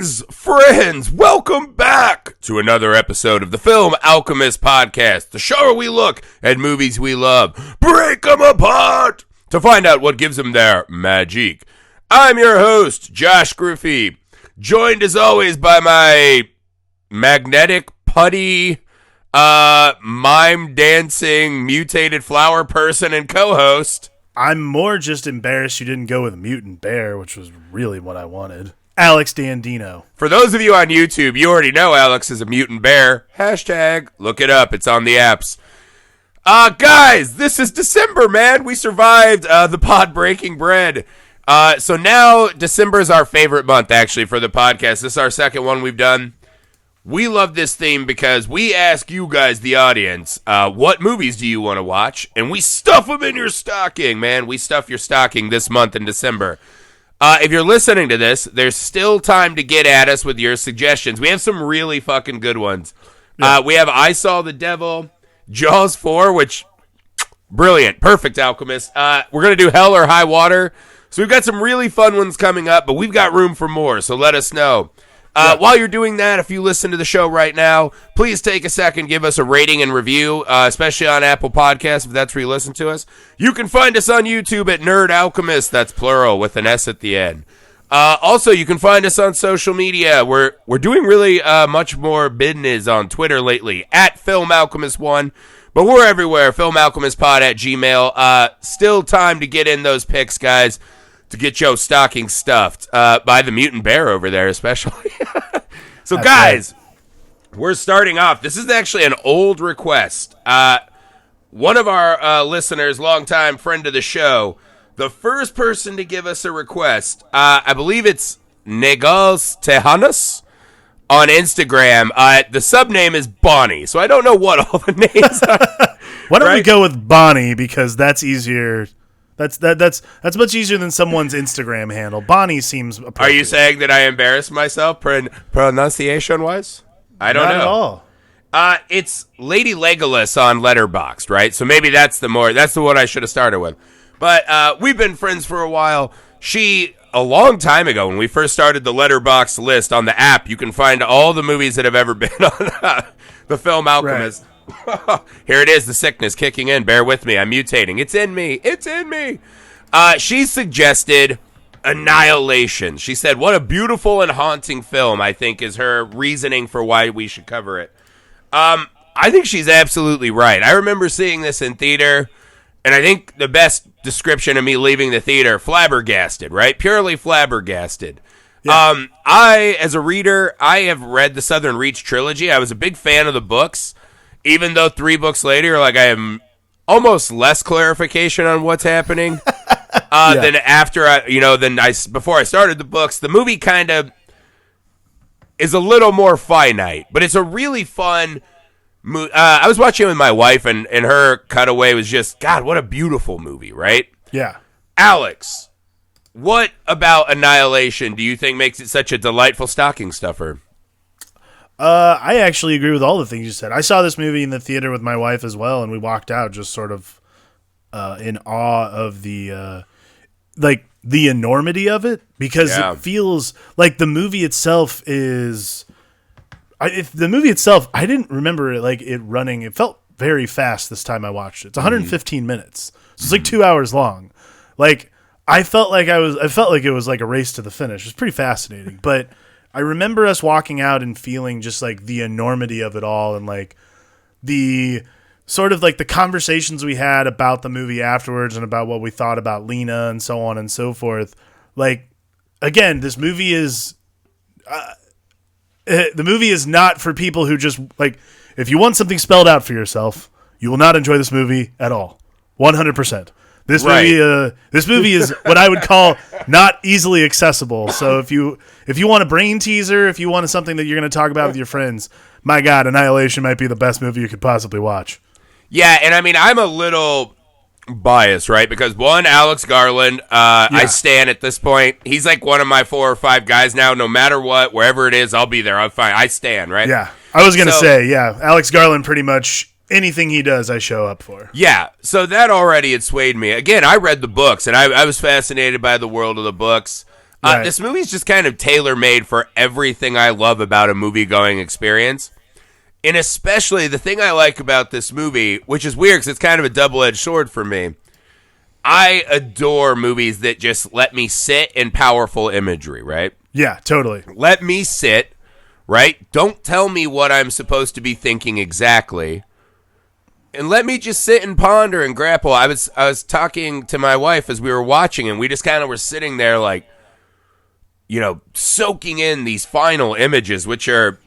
Friends, welcome back to another episode of the Film Alchemist podcast, the show where we look at movies we love, break them apart to find out what gives them their magic. I'm your host, Josh Griffey, joined as always by my magnetic putty, mime dancing, mutated flower person and co-host. I'm more just embarrassed you didn't go with Mutant Bear, which was really what I wanted. Alex Dandino. For those of you on YouTube, you already know Alex is a mutant bear. Hashtag, look it up. It's on the apps. Guys, this is December, man. We survived the pod breaking bread. So now December is our favorite month, actually, for the podcast. This is our second one we've done. We love this theme because we ask you guys, the audience, what movies do you want to watch? And we stuff them in your stocking, man. We stuff your stocking this month in December. If you're listening to this, there's still time to get at us with your suggestions. We have some really fucking good ones. Yeah. We have I Saw the Devil, Jaws 4, which, brilliant, perfect, Alchemist. We're going to do Hell or High Water. So we've got some really fun ones coming up, but we've got room for more, so let us know. While you're doing that, if you listen to the show right now, please take a second, give us a rating and review, especially on Apple Podcasts, if that's where you listen to us. You can find us on YouTube at Nerd Alchemist, that's plural, with an S at the end. Also, you can find us on social media. We're doing really much more business on Twitter lately, at Film Alchemist 1, but we're everywhere, FilmAlchemistPod at Gmail. Still time to get in those picks, guys, to get your stocking stuffed by the mutant bear over there, especially. So, that's guys, right. We're starting off. This is actually an old request. One of our listeners, longtime friend of the show, the first person to give us a request, I believe it's Negals Tejanos on Instagram. The subname is Bonnie, so I don't know what all the names are. Why don't we go with Bonnie, because that's easier. That's much easier than someone's Instagram handle. Bonnie seems appropriate. Are you saying that I embarrassed myself pronunciation-wise? I don't know. Not at all. It's Lady Legolas on Letterboxd, right? So maybe that's the one I should have started with. But we've been friends for a while. She, a long time ago, when we first started the Letterboxd list on the app, you can find all the movies that have ever been on the Film Alchemist. Right. Here it is, the sickness kicking in. Bear with me. I'm mutating. It's in me. It's in me. She suggested Annihilation. She said, what a beautiful and haunting film, I think, is her reasoning for why we should cover it. I think she's absolutely right. I remember seeing this in theater, and I think the best description of me leaving the theater, flabbergasted, right? Purely flabbergasted. Yeah. As a reader, I have read the Southern Reach trilogy. I was a big fan of the books. Even though 3 books later, like, I have almost less clarification on what's happening than before I started the books. The movie kind of is a little more finite, but it's a really fun movie. I was watching it with my wife, and her cutaway was just, God, what a beautiful movie, right? Yeah. Alex, what about Annihilation do you think makes it such a delightful stocking stuffer? I actually agree with all the things you said. I saw this movie in the theater with my wife as well, and we walked out just sort of in awe of the the enormity of it, because it feels like the movie itself is. I didn't remember it running. It felt very fast this time I watched it. It's 115 minutes, so it's like 2 hours long. Like I felt like it was like a race to the finish. It was pretty fascinating, but. I remember us walking out and feeling just like the enormity of it all, and like the sort of like the conversations we had about the movie afterwards and about what we thought about Lena and so on and so forth. Like, again, this movie is not for people who just like, if you want something spelled out for yourself, you will not enjoy this movie at all. 100%. This movie is what I would call not easily accessible. So if you want a brain teaser, if you want something that you're going to talk about with your friends, my God, Annihilation might be the best movie you could possibly watch. Yeah, and I mean, I'm a little biased, right? Because one, Alex Garland, I stan at this point. He's like one of my 4 or 5 guys now. No matter what, wherever it is, I'll be there. I'm fine. I stan, right? Yeah, I was going to say, Alex Garland pretty much. Anything he does, I show up for. Yeah, so that already had swayed me. Again, I read the books, and I was fascinated by the world of the books. Right. This movie's just kind of tailor-made for everything I love about a movie-going experience. And especially the thing I like about this movie, which is weird because it's kind of a double-edged sword for me, I adore movies that just let me sit in powerful imagery, right? Yeah, totally. Let me sit, right? Don't tell me what I'm supposed to be thinking exactly. And let me just sit and ponder and grapple. I was talking to my wife as we were watching, and we just kind of were sitting there like, you know, soaking in these final images, which are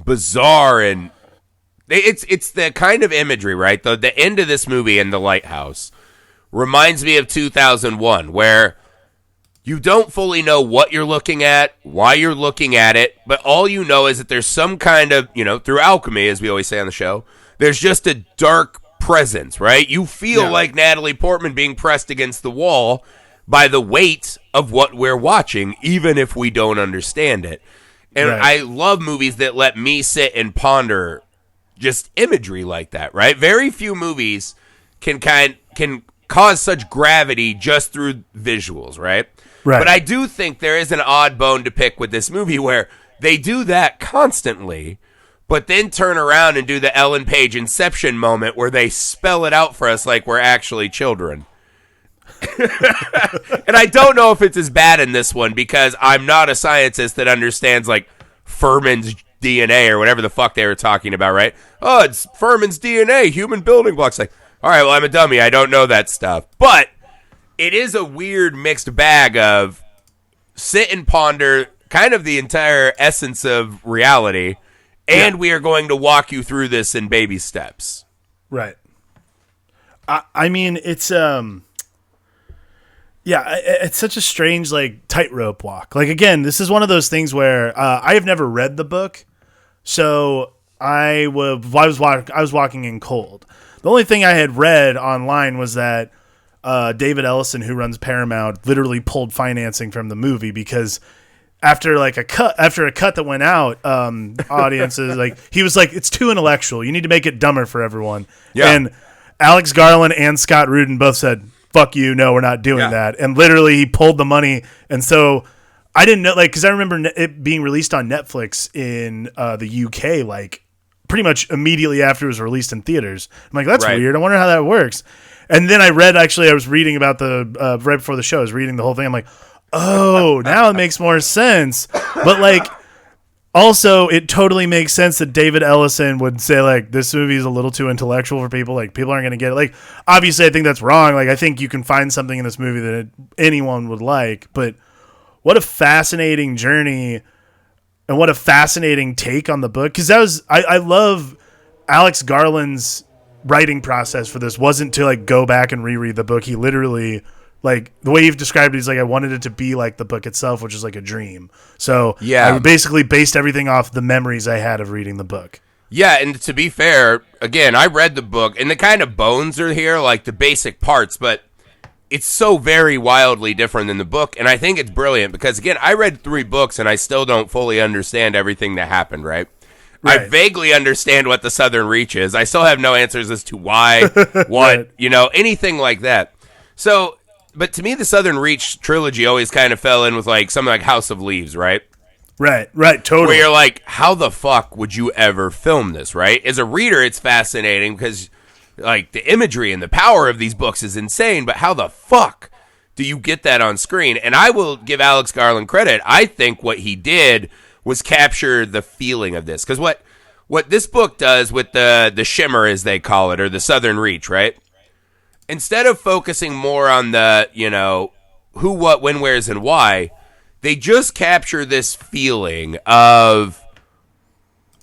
bizarre, and it's the kind of imagery, right? The end of this movie in the Lighthouse reminds me of 2001, where you don't fully know what you're looking at, why you're looking at it, but all you know is that there's some kind of, you know, through alchemy, as we always say on the show, there's just a dark presence, right? You feel like Natalie Portman being pressed against the wall by the weight of what we're watching, even if we don't understand it. And I love movies that let me sit and ponder just imagery like that, right? Very few movies can cause such gravity just through visuals, right? But I do think there is an odd bone to pick with this movie where they do that constantly, but then turn around and do the Ellen Page Inception moment where they spell it out for us like we're actually children. And I don't know if it's as bad in this one because I'm not a scientist that understands like Furman's DNA or whatever the fuck they were talking about, right? Oh, it's Furman's DNA, human building blocks. Like, all right, well, I'm a dummy. I don't know that stuff. But it is a weird mixed bag of sit and ponder kind of the entire essence of reality, and we are going to walk you through this in baby steps. Right. I mean, it's it's such a strange like tightrope walk. Like again, this is one of those things where I have never read the book, so I was walking in cold. The only thing I had read online was that David Ellison, who runs Paramount, literally pulled financing from the movie because after a cut that went out, audiences like he was like, it's too intellectual. You need to make it dumber for everyone. Yeah. And Alex Garland and Scott Rudin both said, "Fuck you, no, we're not doing that." And literally, he pulled the money. And so I didn't know, like, because I remember it being released on Netflix in the UK, like pretty much immediately after it was released in theaters. I'm like, that's weird. I wonder how that works. And then I was reading about the right before the show. I was reading the whole thing. I'm like, oh, now it makes more sense. But like, also, it totally makes sense that David Ellison would say like, this movie is a little too intellectual for people. Like, people aren't going to get it. Like, obviously, I think that's wrong. Like, I think you can find something in this movie that anyone would like. But what a fascinating journey, and what a fascinating take on the book. Because I love Alex Garland's writing process for this. Wasn't to like go back and reread the book. He literally, like, the way you've described it, he's like, I wanted it to be like the book itself, which is like a dream. So I basically based everything off the memories I had of reading the book. Yeah, and to be fair, again, I read the book, and the kind of bones are here, like the basic parts, but it's so very wildly different than the book, and I think it's brilliant because, again, I read 3 books, and I still don't fully understand everything that happened, right? I vaguely understand what the Southern Reach is. I still have no answers as to why, what, anything like that. So, but to me, the Southern Reach trilogy always kind of fell in with like something like House of Leaves, right? Right, totally. Where you're like, how the fuck would you ever film this, right? As a reader, it's fascinating because like the imagery and the power of these books is insane, but how the fuck do you get that on screen? And I will give Alex Garland credit. I think what he did was capture the feeling of this. Because what this book does with the shimmer, as they call it, or the Southern Reach, right? Instead of focusing more on the, who, what, when, where's, and why, they just capture this feeling of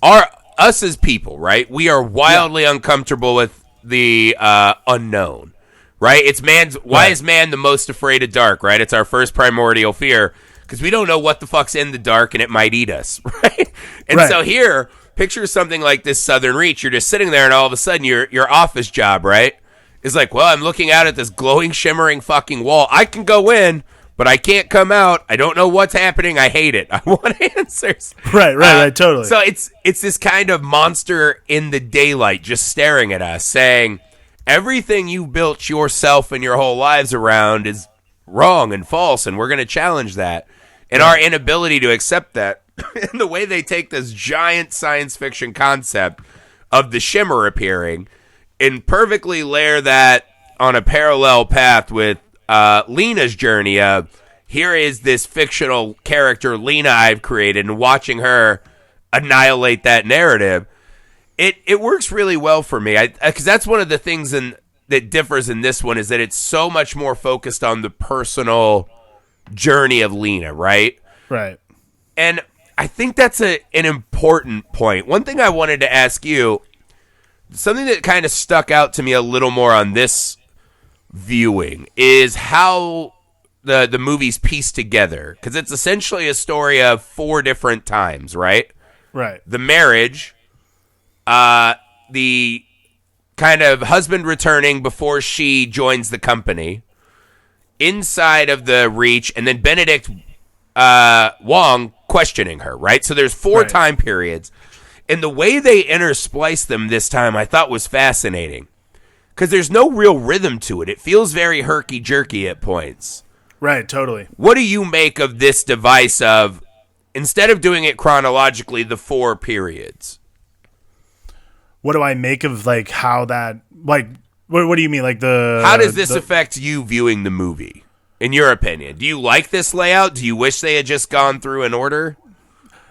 us as people, right? We are wildly uncomfortable with the unknown, right? Why is man the most afraid of dark, right? It's our first primordial fear because we don't know what the fuck's in the dark and it might eat us, right? And so here, picture something like this Southern Reach. You're just sitting there and all of a sudden your office job, right? Is like, well, I'm looking out at this glowing, shimmering fucking wall. I can go in, but I can't come out. I don't know what's happening. I hate it. I want answers. Right, totally. So it's this kind of monster in the daylight just staring at us, saying, everything you built yourself and your whole lives around is wrong and false, and we're going to challenge that. And our inability to accept that, and the way they take this giant science fiction concept of the Shimmer appearing and perfectly layer that on a parallel path with Lena's journey of, here is this fictional character, Lena, I've created, and watching her annihilate that narrative, it works really well for me. Because that's one of the things that differs in this one, is that it's so much more focused on the personal journey of Lena, right? Right. And I think that's an important point. One thing I wanted to ask you, something that kind of stuck out to me a little more on this viewing, is how the movie's pieced together, because it's essentially a story of 4 different times, right? Right. The marriage, the kind of husband returning before she joins the company, inside of the Reach, and then Benedict Wong questioning her, right? So there's 4 time periods, and the way they intersplice them this time I thought was fascinating, because there's no real rhythm to it. It feels very herky-jerky at points. Right, totally. What do you make of this device of, instead of doing it chronologically, the 4 periods? What do I make of, like, how that, like, what do you mean? Like, how does this affect you viewing the movie, in your opinion? Do you like this layout? Do you wish they had just gone through in order?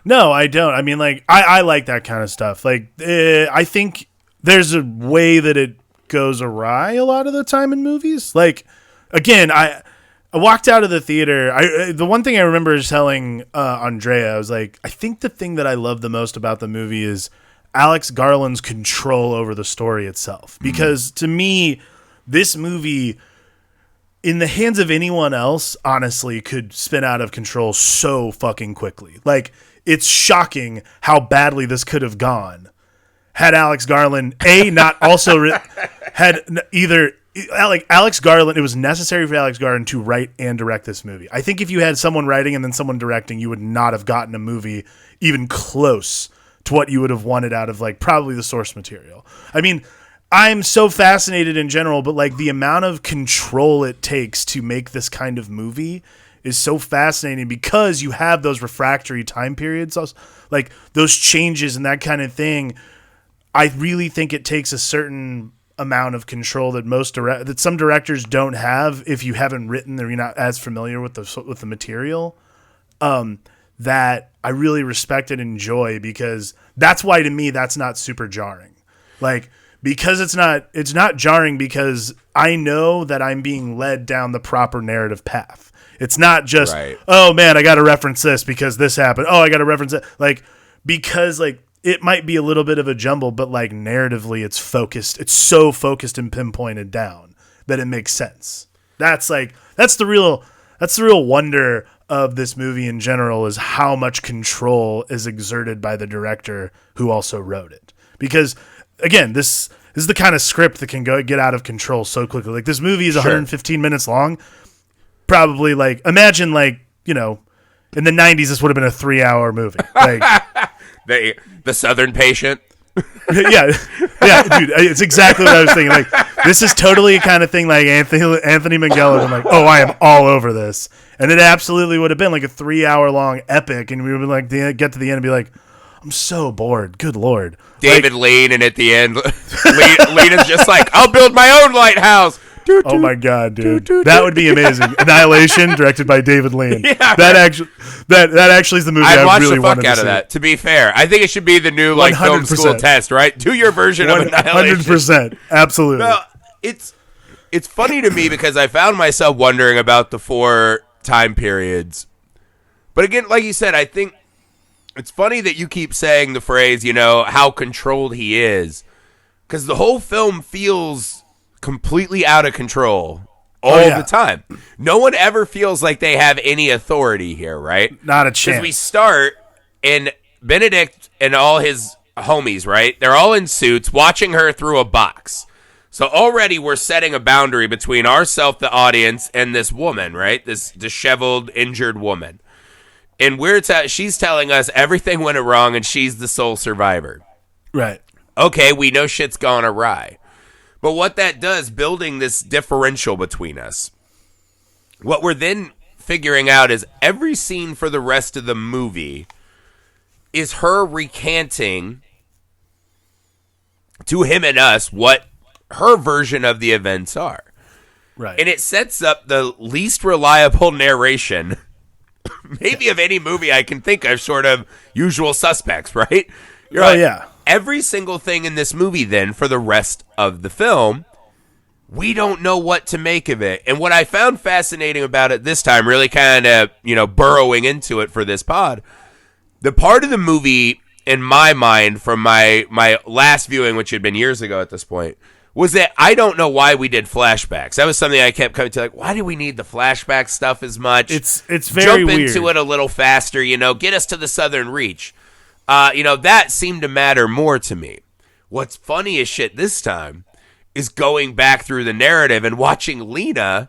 No, I don't. I mean, like, I like that kind of stuff. Like, I think there's a way that it goes awry a lot of the time in movies. Like, again, I walked out of the theater. The one thing I remember is telling Andrea, I was like, I think the thing that I love the most about the movie is Alex Garland's control over the story itself. Because to me, this movie, in the hands of anyone else, honestly, could spin out of control so fucking quickly. Like, it's shocking how badly this could have gone had Alex Garland, not also had either... Like Alex Garland, it was necessary for Alex Garland to write and direct this movie. I think if you had someone writing and then someone directing, you would not have gotten a movie even close to what you would have wanted out of, like, probably the source material. I mean, I'm so fascinated in general, but, like, the amount of control it takes to make this kind of movie is so fascinating, because you have those refractory time periods, like those changes and that kind of thing. I really think it takes a certain amount of control that that some directors don't have if you haven't written or you're not as familiar with the material. That I really respect and enjoy, because that's why, to me, that's not super jarring. Like, because it's not jarring because I know that I'm being led down the proper narrative path. It's not just, oh man, I got to reference this because this happened. Oh, I got to reference it. Like, because, like, it might be a little bit of a jumble, but, like, narratively it's focused. It's so focused and pinpointed down that it makes sense. That's the real wonder of this movie in general, is how much control is exerted by the director who also wrote it. Because, again, this is the kind of script that can get out of control so quickly. Like, this movie is 115 minutes long. Probably, like, imagine, like, you know, in the 90s, this would have been a 3-hour movie. Like, the Southern Patient. yeah, dude, it's exactly what I was thinking. Like, this is totally a kind of thing like Anthony Minghella was like, oh, I am all over this. And it absolutely would have been like a 3-hour long epic, and we would like get to the end and be like, I'm so bored. Good Lord. David Lean, and at the end, Lena's just like, I'll build my own lighthouse. Oh my God, dude, that would be amazing. Annihilation, directed by David Lean. Yeah, that actually is the movie I'd watch really the fuck out of that. To be fair, I think it should be the new, like, 100%. Film school test, right? Do your version of Annihilation. 100%, absolutely. No, it's funny to me because I found myself wondering about the 4 time periods. But again, like you said, I think it's funny that you keep saying the phrase, you know, how controlled he is, because the whole film feels completely out of control all the time. No one ever feels like they have any authority here, right? Not a chance. Because we start, and Benedict and all his homies, right? They're all in suits watching her through a box. So already we're setting a boundary between ourselves, the audience, and this woman, right? This disheveled, injured woman. And she's telling us everything went wrong and she's the sole survivor. Right. Okay, we know shit's gone awry. But what that does, building this differential between us, what we're then figuring out is every scene for the rest of the movie is her recanting to him and us what her version of the events are. Right. And it sets up the least reliable narration maybe of any movie I can think of, short of Usual Suspects, right? You're like, yeah. Every single thing in this movie then for the rest of the film, we don't know what to make of it. And what I found fascinating about it this time, really kind of, burrowing into it for this pod, the part of the movie in my mind from my last viewing, which had been years ago at this point, was that I don't know why we did flashbacks. That was something I kept coming to, like, why do we need the flashback stuff as much? It's very Jump weird. into it a little faster, get us to the Southern Reach. That seemed to matter more to me. What's funny as shit this time is going back through the narrative and watching Lena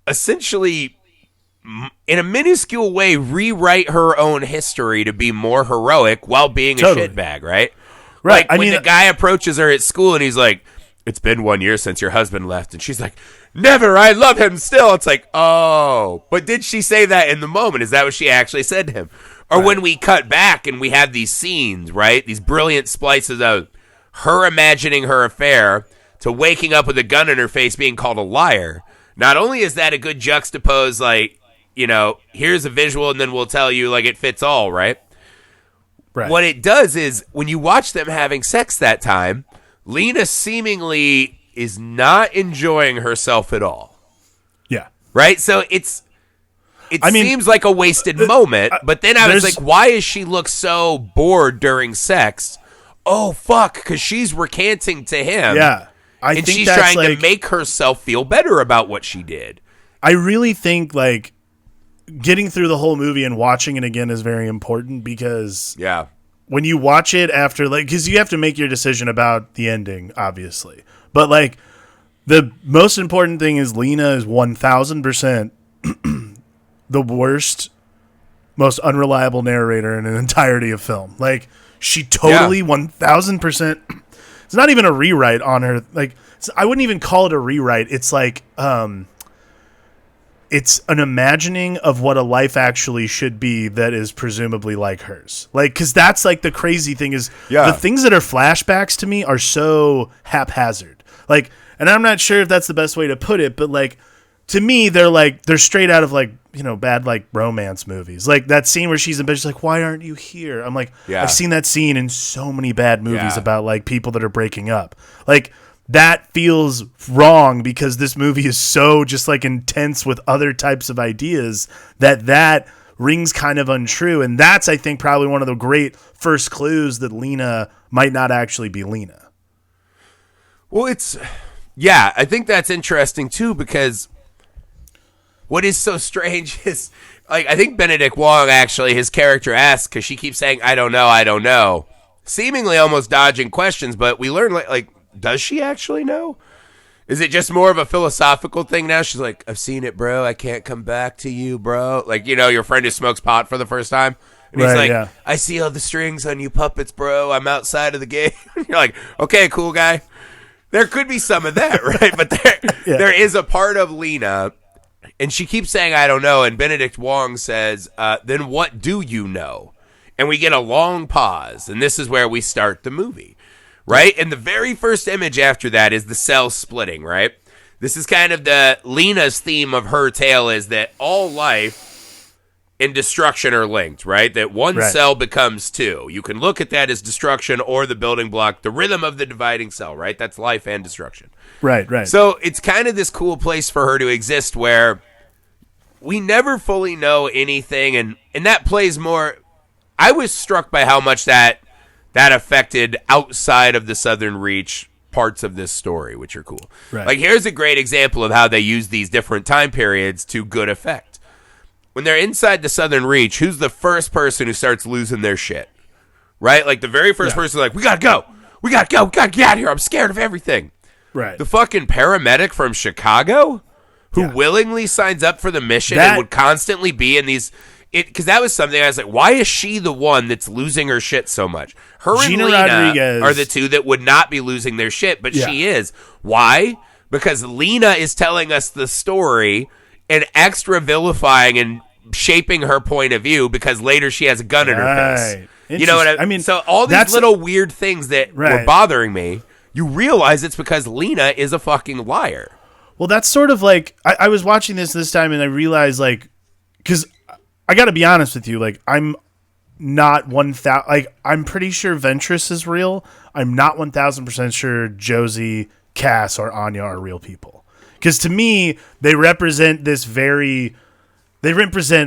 essentially, in a minuscule way, rewrite her own history to be more heroic while being a shitbag, right? Right. Like, when the guy approaches her at school and he's like, it's been 1 year since your husband left. And she's like, never, I love him still. It's like, oh. But did she say that in the moment? Is that what she actually said to him? Or when we cut back and we have these scenes, right? These brilliant splices of her imagining her affair to waking up with a gun in her face being called a liar. Not only is that a good juxtapose, like, here's a visual and then we'll tell you, like, it fits all, right? Right. What it does is when you watch them having sex that time, Lena seemingly is not enjoying herself at all. Yeah. Right? So it seems like a wasted moment, but then I was like, why does she look so bored during sex? Oh, fuck, because she's recanting to him. Yeah. I and think she's that's trying to make herself feel better about what she did. I really think, like, getting through the whole movie and watching it again is very important because when you watch it after, like, because you have to make your decision about the ending, obviously. But, like, the most important thing is Lena is 1,000% the worst, most unreliable narrator in an entirety of film. Like, she totally 1,000%. It's not even a rewrite on her. Like, I wouldn't even call it a rewrite. It's like, it's an imagining of what a life actually should be that is presumably like hers. Like, because that's like the crazy thing is the things that are flashbacks to me are so haphazard. Like, and I'm not sure if that's the best way to put it, but like, to me, they're straight out of like, bad like romance movies. Like that scene where she's in bed, she's like, why aren't you here? I'm like, I've seen that scene in so many bad movies about like people that are breaking up. Like, that feels wrong because this movie is so just like intense with other types of ideas that rings kind of untrue. And that's, I think, probably one of the great first clues that Lena might not actually be Lena. Well, I think that's interesting too, because what is so strange is, like, I think Benedict Wong, actually, his character asks, because she keeps saying, I don't know, seemingly almost dodging questions, but we learn, like, does she actually know? Is it just more of a philosophical thing now? She's like, I've seen it, bro. I can't come back to you, bro. Like, your friend who smokes pot for the first time. And he's like, I see all the strings on you puppets, bro. I'm outside of the game. You're like, okay, cool guy. There could be some of that, right? But there is a part of Lena, and she keeps saying, I don't know. And Benedict Wong says, then what do you know? And we get a long pause. And this is where we start the movie. Right? And the very first image after that is the cell splitting, right? This is kind of Lena's theme of her tale, is that all life and destruction are linked, right? That one cell becomes two. You can look at that as destruction or the building block, the rhythm of the dividing cell, right? That's life and destruction. Right. So it's kind of this cool place for her to exist where we never fully know anything, and that plays more. I was struck by how much that affected outside of the Southern Reach parts of this story, which are cool. Right. Like, here's a great example of how they use these different time periods to good effect. When they're inside the Southern Reach, who's the first person who starts losing their shit? Right? Like, the very first person, like, we gotta go. We gotta get out of here. I'm scared of everything. Right. The fucking paramedic from Chicago who willingly signs up for the mission and would constantly be in these... Because that was something I was like, why is she the one that's losing her shit so much? Her Gina and Lena Rodriguez are the two that would not be losing their shit, but she is. Why? Because Lena is telling us the story and extra vilifying and shaping her point of view because later she has a gun in her face. You know what I mean? So all these little weird things that were bothering me, you realize it's because Lena is a fucking liar. Well, that's sort of like, I was watching this time and I realized, like, because I got to be honest with you, like, I'm not 1,000, like, I'm pretty sure Ventress is real. I'm not 1,000% sure Josie, Cass, or Anya are real people. Because to me, they represent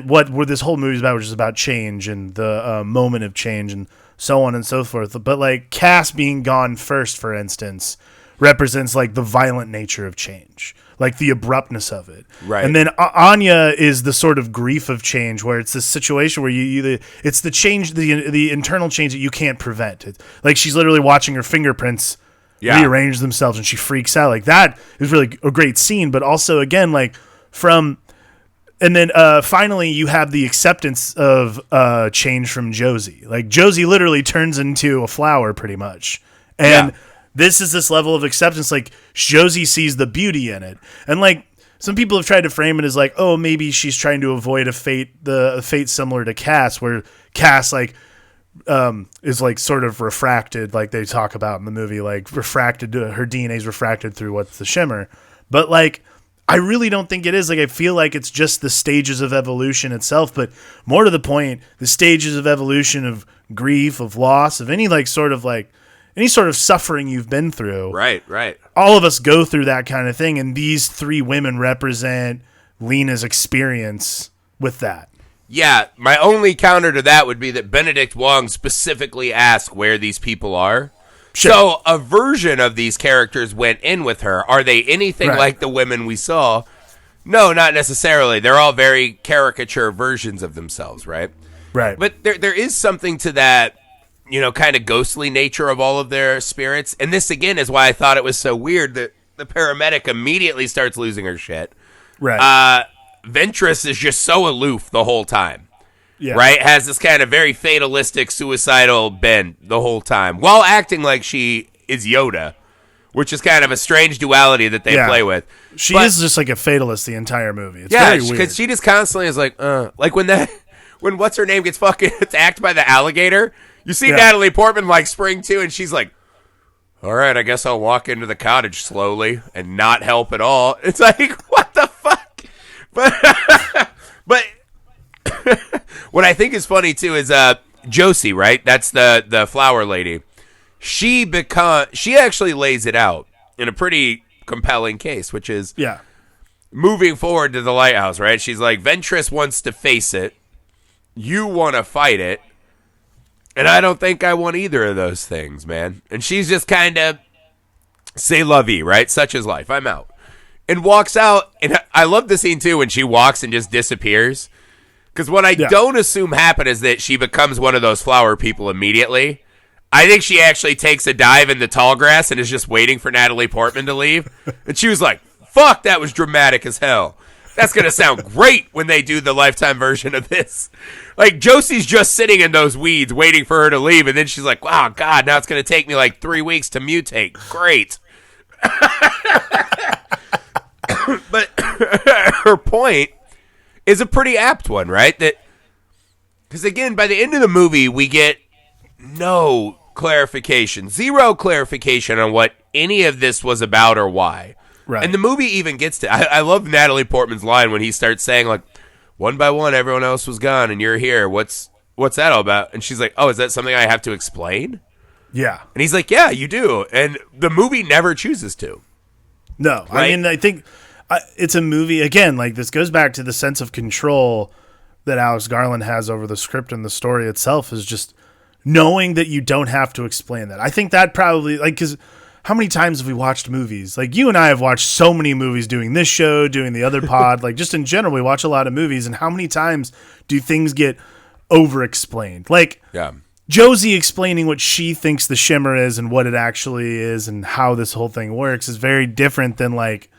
what this whole movie is about, which is about change and the moment of change and so on and so forth. But, like, Cass being gone first, for instance, represents, like, the violent nature of change, like the abruptness of it. Right. And then Anya is the sort of grief of change, where it's this situation where it's the change, the internal change that you can't prevent. Like, she's literally watching her fingerprints rearrange themselves and she freaks out. Like, that is really a great scene, but also, again, like, and then finally you have the acceptance of change from Josie. Like, Josie literally turns into a flower pretty much. And this is this level of acceptance. Like, Josie sees the beauty in it. And, like, some people have tried to frame it as like, oh, maybe she's trying to avoid a fate similar to Cass, where Cass, like, is, like, sort of refracted, like they talk about in the movie, like, refracted, her DNA is refracted through what's the shimmer. But, like, I really don't think it is. Like, I feel like it's just the stages of evolution itself, but more to the point, the stages of evolution of grief, of loss, of any sort of suffering you've been through. Right. All of us go through that kind of thing, and these three women represent Lena's experience with that. Yeah, my only counter to that would be that Benedict Wong specifically asked where these people are. Sure. So a version of these characters went in with her. Are they anything like the women we saw? No, not necessarily. They're all very caricature versions of themselves, right? Right. But there is something to that, you know, kind of ghostly nature of all of their spirits. And this, again, is why I thought it was so weird that the paramedic immediately starts losing her shit. Right. Ventress is just so aloof the whole time. Yeah. Right? Has this kind of very fatalistic, suicidal bent the whole time, while acting like she is Yoda, which is kind of a strange duality that they play with. She is just like a fatalist the entire movie. It's very weird. Because she just constantly is like when what's her name gets fucking attacked by the alligator, you see Natalie Portman like spring too, and she's like, all right, I guess I'll walk into the cottage slowly and not help at all. It's like, what the fuck? But what I think is funny too is Josie, right? That's the flower lady. She actually lays it out in a pretty compelling case, which is moving forward to the lighthouse, right? She's like, Ventress wants to face it. You want to fight it. And I don't think I want either of those things, man. And she's just kind of, c'est la vie, right? Such is life. I'm out. And walks out. And I love the scene, too, when she walks and just disappears. Because what I don't assume happened is that she becomes one of those flower people immediately. I think she actually takes a dive in the tall grass and is just waiting for Natalie Portman to leave. And she was like, fuck, that was dramatic as hell. That's going to sound great when they do the Lifetime version of this. Like, Josie's just sitting in those weeds waiting for her to leave, and then she's like, wow, God, now it's going to take me like 3 weeks to mutate. Great. But her point is a pretty apt one, right? That, because, again, by the end of the movie, we get no clarification, zero clarification on what any of this was about or why. Right. And the movie even gets to, I love Natalie Portman's line when he starts saying, like, one by one, everyone else was gone, and you're here. What's that all about? And she's like, oh, is that something I have to explain? Yeah. And he's like, yeah, you do. And the movie never chooses to. No. Right? I mean, I think it's a movie, again, like, this goes back to the sense of control that Alex Garland has over the script and the story itself, is just knowing that you don't have to explain that. I think that probably, like, because how many times have we watched movies? Like, you and I have watched so many movies doing this show, doing the other pod. Like, just in general, we watch a lot of movies. And how many times do things get over-explained? Like, Josie explaining what she thinks the shimmer is and what it actually is and how this whole thing works is very different than, like,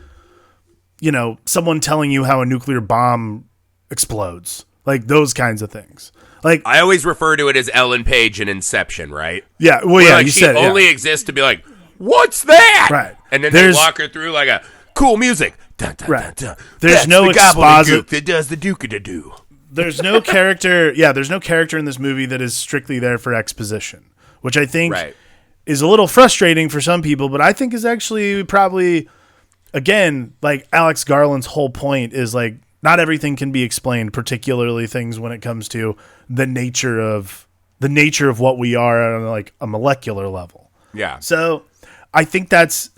you know, someone telling you how a nuclear bomb explodes. Like, those kinds of things. Like, I always refer to it as Ellen Page in Inception, right? Yeah, well, where, yeah, like, you she said it. only exists to be like, what's that? Right. And then they walk her through like a cool music. Dun, dun, Right. dun, dun. There's That's no the gobbledygook exposit. that does the dook-a-da-doo. There's no character. Yeah, there's no character in this movie that is strictly there for exposition, which I think is a little frustrating for some people, but I think is actually probably, again, like Alex Garland's whole point is like not everything can be explained, particularly things when it comes to the nature of what we are on like a molecular level. Yeah. So I think that's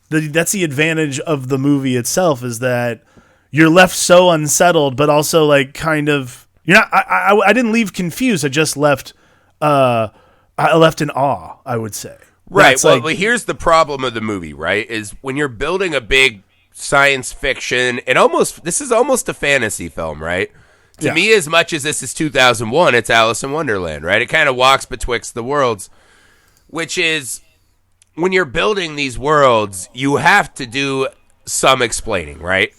the advantage of the movie itself, is that you're left so unsettled, but also like kind of you're not. I didn't leave confused. I just left. I left in awe, I would say. Right. Well, here's the problem of the movie. Right, is when you're building a big science fiction, this is almost a fantasy film, right? To me, as much as this is 2001, it's Alice in Wonderland, right? It kind of walks betwixt the worlds, which is when you're building these worlds, you have to do some explaining, right?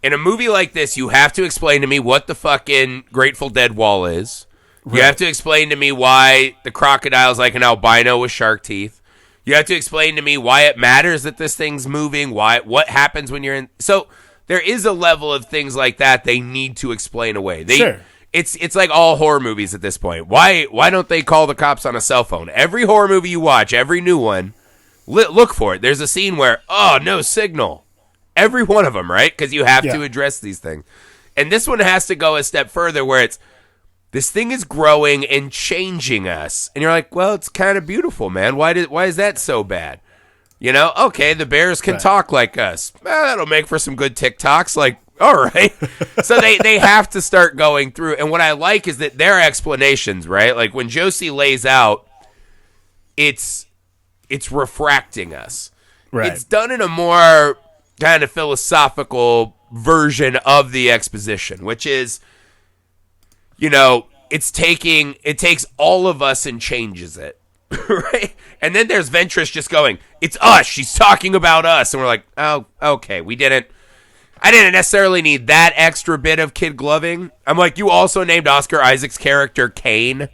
In a movie like this, you have to explain to me what the fucking Grateful Dead wall is. You have to explain to me why the crocodile's like an albino with shark teeth. You have to explain to me why it matters that this thing's moving, what happens when you're in. So there is a level of things like that they need to explain away. Sure. It's like all horror movies at this point. Why don't they call the cops on a cell phone? Every horror movie you watch, every new one, look for it. There's a scene where, no signal. Every one of them, right? Because you have to address these things. And this one has to go a step further where it's, this thing is growing and changing us. And you're like, well, it's kind of beautiful, man. Why is that so bad? You know, okay, the bears can talk like us. Well, that'll make for some good TikToks. Like, all right. So they have to start going through. And what I like is that their explanations, right? Like when Josie lays out, it's refracting us. Right. It's done in a more kind of philosophical version of the exposition, which is, you know, it takes all of us and changes it. Right? And then there's Ventress just going, it's us. She's talking about us. And we're like, oh, okay. I didn't necessarily need that extra bit of kid gloving. I'm like, you also named Oscar Isaac's character Kane.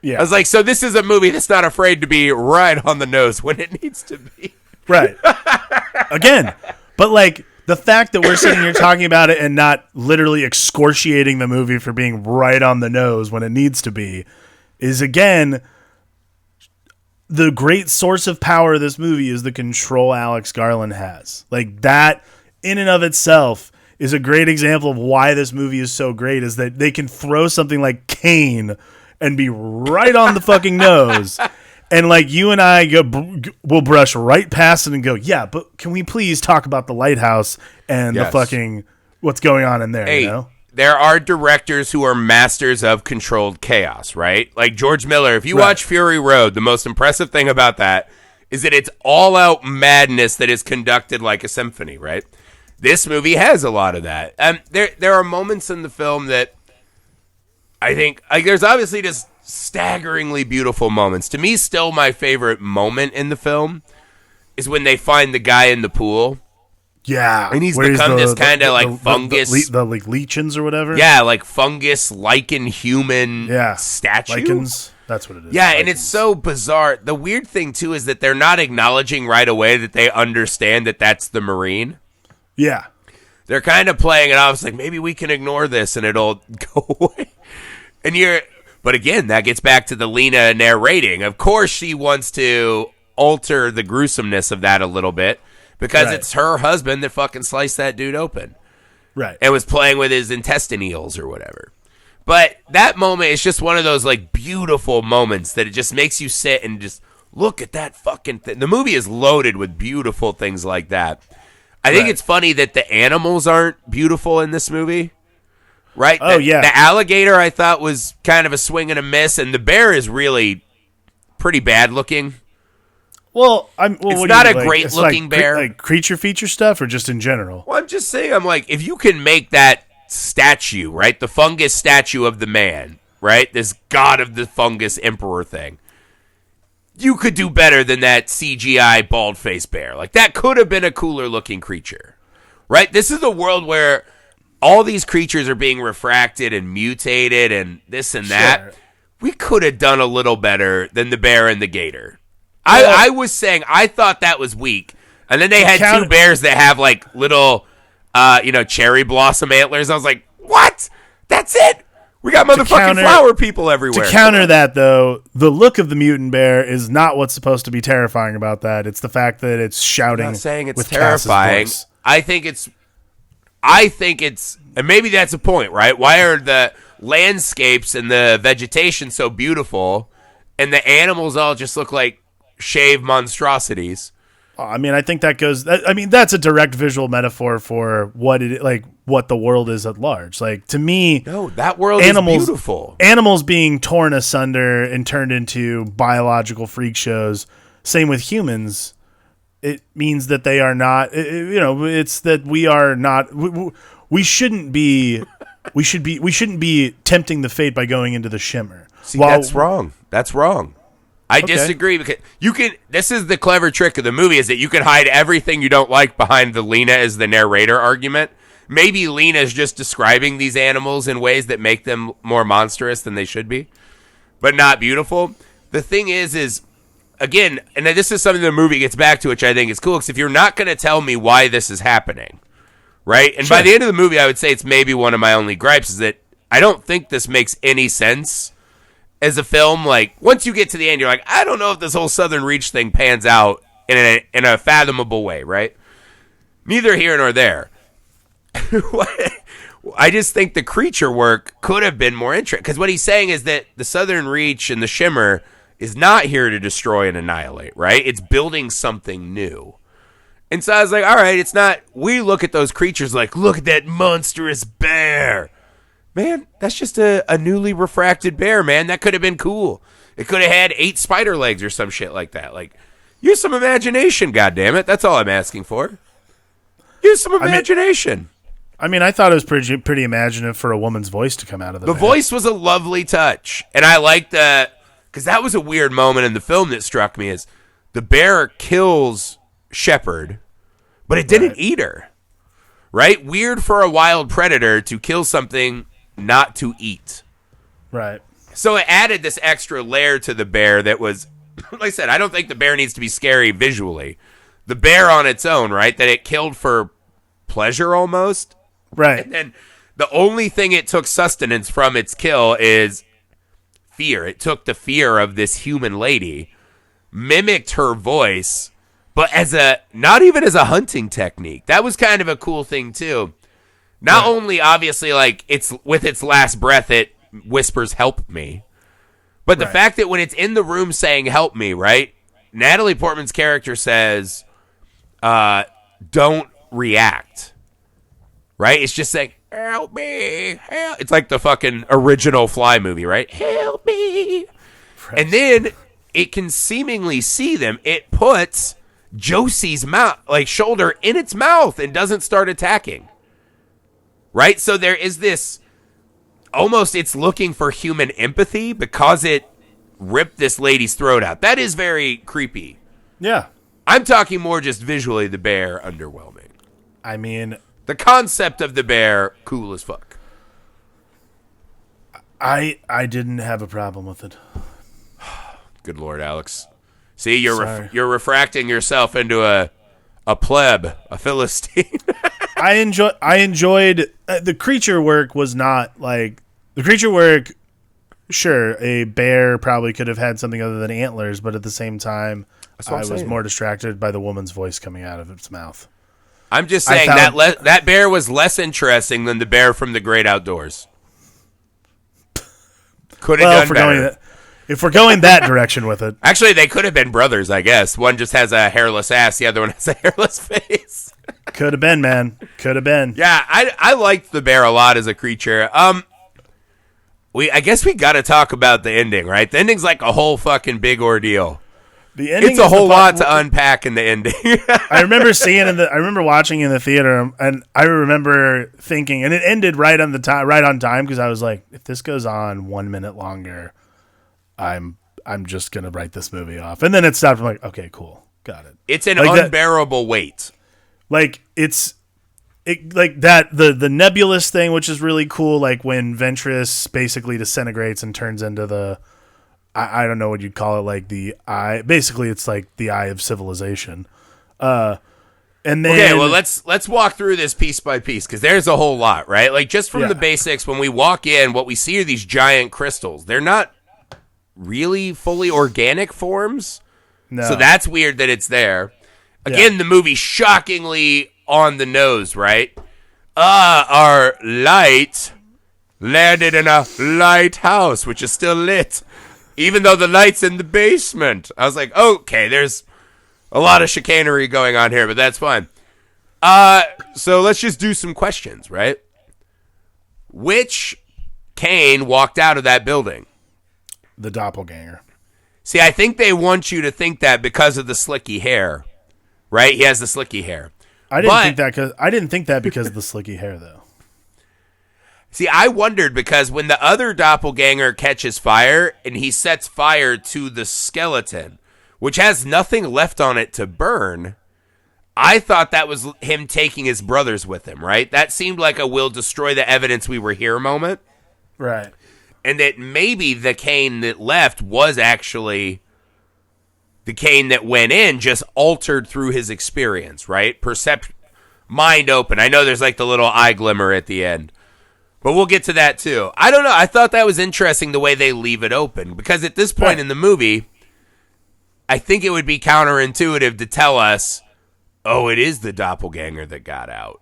Yeah. I was like, so this is a movie that's not afraid to be right on the nose when it needs to be. Right. Again, but like the fact that we're sitting here talking about it and not literally excoriating the movie for being right on the nose when it needs to be is, again, the great source of power of this movie is the control Alex Garland has. Like that in and of itself is a great example of why this movie is so great, is that they can throw something like Kane and be right on the fucking nose. And like you and I will brush right past it and go, yeah, but can we please talk about the Lighthouse and the fucking what's going on in there? Hey, you know? There are directors who are masters of controlled chaos, right? Like George Miller. If you watch Fury Road, the most impressive thing about that is that it's all-out madness that is conducted like a symphony, right? This movie has a lot of that. There are moments in the film that I think, like, there's obviously just staggeringly beautiful moments. To me, still my favorite moment in the film is when they find the guy in the pool. Yeah. And he's become this kind of like fungus. The like lichens or whatever? Yeah, like fungus, lichen, human statue. Lichens. That's what it is. Yeah, lichens. And it's so bizarre. The weird thing, too, is that they're not acknowledging right away that they understand that that's the Marine. Yeah. They're kind of playing it off. It's like, maybe we can ignore this and it'll go away. But again, that gets back to the Lena narrating. Of course, she wants to alter the gruesomeness of that a little bit because it's her husband that fucking sliced that dude open. Right. And was playing with his intestines or whatever. But that moment is just one of those like beautiful moments that it just makes you sit and just look at that fucking thing. The movie is loaded with beautiful things like that. I think it's funny that the animals aren't beautiful in this movie. Right? The alligator I thought was kind of a swing and a miss, and the bear is really pretty bad looking. Well, it's not a great looking bear. Like creature feature stuff, or just in general? Well, I'm just saying, I'm like, if you can make that statue, right, the fungus statue of the man, right, this god of the fungus emperor thing, you could do better than that CGI bald faced bear. Like that could have been a cooler looking creature, right? This is a world where all these creatures are being refracted and mutated and this and that. Sure. We could have done a little better than the bear and the gator. I was saying I thought that was weak. And then they had two bears that have like little, cherry blossom antlers. I was like, what? That's it? We got motherfucking flower people everywhere. To counter that, though, the look of the mutant bear is not what's supposed to be terrifying about that. It's the fact that it's shouting. I'm not saying it's with terrifying. I think it's, and maybe that's a point, right? Why are the landscapes and the vegetation so beautiful, and the animals all just look like shaved monstrosities? I mean, I think that goes. I mean, that's a direct visual metaphor for what the world is at large. Like, to me, no, that world is beautiful. Animals being torn asunder and turned into biological freak shows. Same with humans. It means that they are not. It's that we are not. We shouldn't be. We shouldn't be tempting the fate by going into the shimmer. See, that's wrong. That's wrong. I disagree, because you can. This is the clever trick of the movie, is that you can hide everything you don't like behind the Lena as the narrator argument. Maybe Lena is just describing these animals in ways that make them more monstrous than they should be, but not beautiful. The thing is again, and this is something the movie gets back to, which I think is cool, because if you're not going to tell me why this is happening, right? And by the end of the movie, I would say it's maybe one of my only gripes, is that I don't think this makes any sense as a film. Like, once you get to the end, you're like, I don't know if this whole Southern Reach thing pans out in a fathomable way, right? Neither here nor there. I just think the creature work could have been more interesting, because what he's saying is that the Southern Reach and the Shimmer is not here to destroy and annihilate, right? It's building something new. And so I was like, all right, it's not. We look at those creatures like, look at that monstrous bear. Man, that's just a newly refracted bear, man. That could have been cool. It could have had 8 spider legs or some shit like that. Like, use some imagination, goddammit. That's all I'm asking for. Use some imagination. I thought it was pretty imaginative for a woman's voice to come out of the bear. Voice was a lovely touch. And I liked that, because that was a weird moment in the film that struck me, is the bear kills Shepherd, but it didn't eat her. Right? Weird for a wild predator to kill something not to eat. Right. So it added this extra layer to the bear that was, like I said, I don't think the bear needs to be scary visually. The bear on its own, right? That it killed for pleasure almost. Right. And then the only thing it took sustenance from its kill is fear. It took the fear of this human lady, mimicked her voice, but not even as a hunting technique. That was kind of a cool thing too. Not only, obviously, like, it's with its last breath, it whispers, help me. But the fact that when it's in the room saying, help me, right? Natalie Portman's character says, don't react. Right? It's just saying, help me. Help. It's like the fucking original Fly movie, right? Help me. And then it can seemingly see them. It puts Josie's shoulder in its mouth and doesn't start attacking. Right? So there is this, almost it's looking for human empathy because it ripped this lady's throat out. That is very creepy. Yeah. I'm talking more just visually, the bear, underwhelming. I mean, the concept of the bear, cool as fuck. I didn't have a problem with it. Good Lord, Alex. See, you're refracting yourself into a pleb, a Philistine. I enjoyed the creature work. Was not like the creature work. Sure, a bear probably could have had something other than antlers, but at the same time, I was more distracted by the woman's voice coming out of its mouth. I'm just saying that bear was less interesting than the bear from the Great Outdoors. Could have done better. If we're going that direction with it. Actually, they could have been brothers, I guess. One just has a hairless ass, the other one has a hairless face. Could have been, man. Could have been. Yeah, I liked the bear a lot as a creature. I guess we got to talk about the ending, right? The ending's like a whole fucking big ordeal. The ending it's a whole lot to unpack in the ending. I remember watching in the theater, and I remember thinking, and it ended right on time, because I was like, if this goes on 1 minute longer, I'm just gonna write this movie off. And then it stopped. I'm like, okay, cool, got it. It's an unbearable weight. Like the nebulous thing, which is really cool. Like when Ventress basically disintegrates and turns into the, I don't know what you'd call it, like the eye. Basically, it's like the eye of civilization. And then, okay, well let's walk through this piece by piece because there's a whole lot, right? Like just from the basics, when we walk in, what we see are these giant crystals. They're not really fully organic forms, so that's weird that it's there. Again, the movie shockingly on the nose, right? Our light landed in a lighthouse, which is still lit, even though the light's in the basement. I was like, okay, there's a lot of chicanery going on here, but that's fine. So let's just do some questions, right? Which Kane walked out of that building? The doppelganger. See, I think they want you to think that because of the slicky hair, right? He has the slicky hair. I didn't think that because of the slicky hair, though. See, I wondered because when the other doppelganger catches fire and he sets fire to the skeleton, which has nothing left on it to burn, I thought that was him taking his brothers with him, right? That seemed like a "we'll destroy the evidence we were here" moment. Right. And that maybe the Kane that left was actually the Kane that went in, just altered through his experience, right? Mind open. I know there's like the little eye glimmer at the end, but we'll get to that too. I don't know. I thought that was interesting the way they leave it open because at this point in the movie, I think it would be counterintuitive to tell us, oh, it is the doppelganger that got out.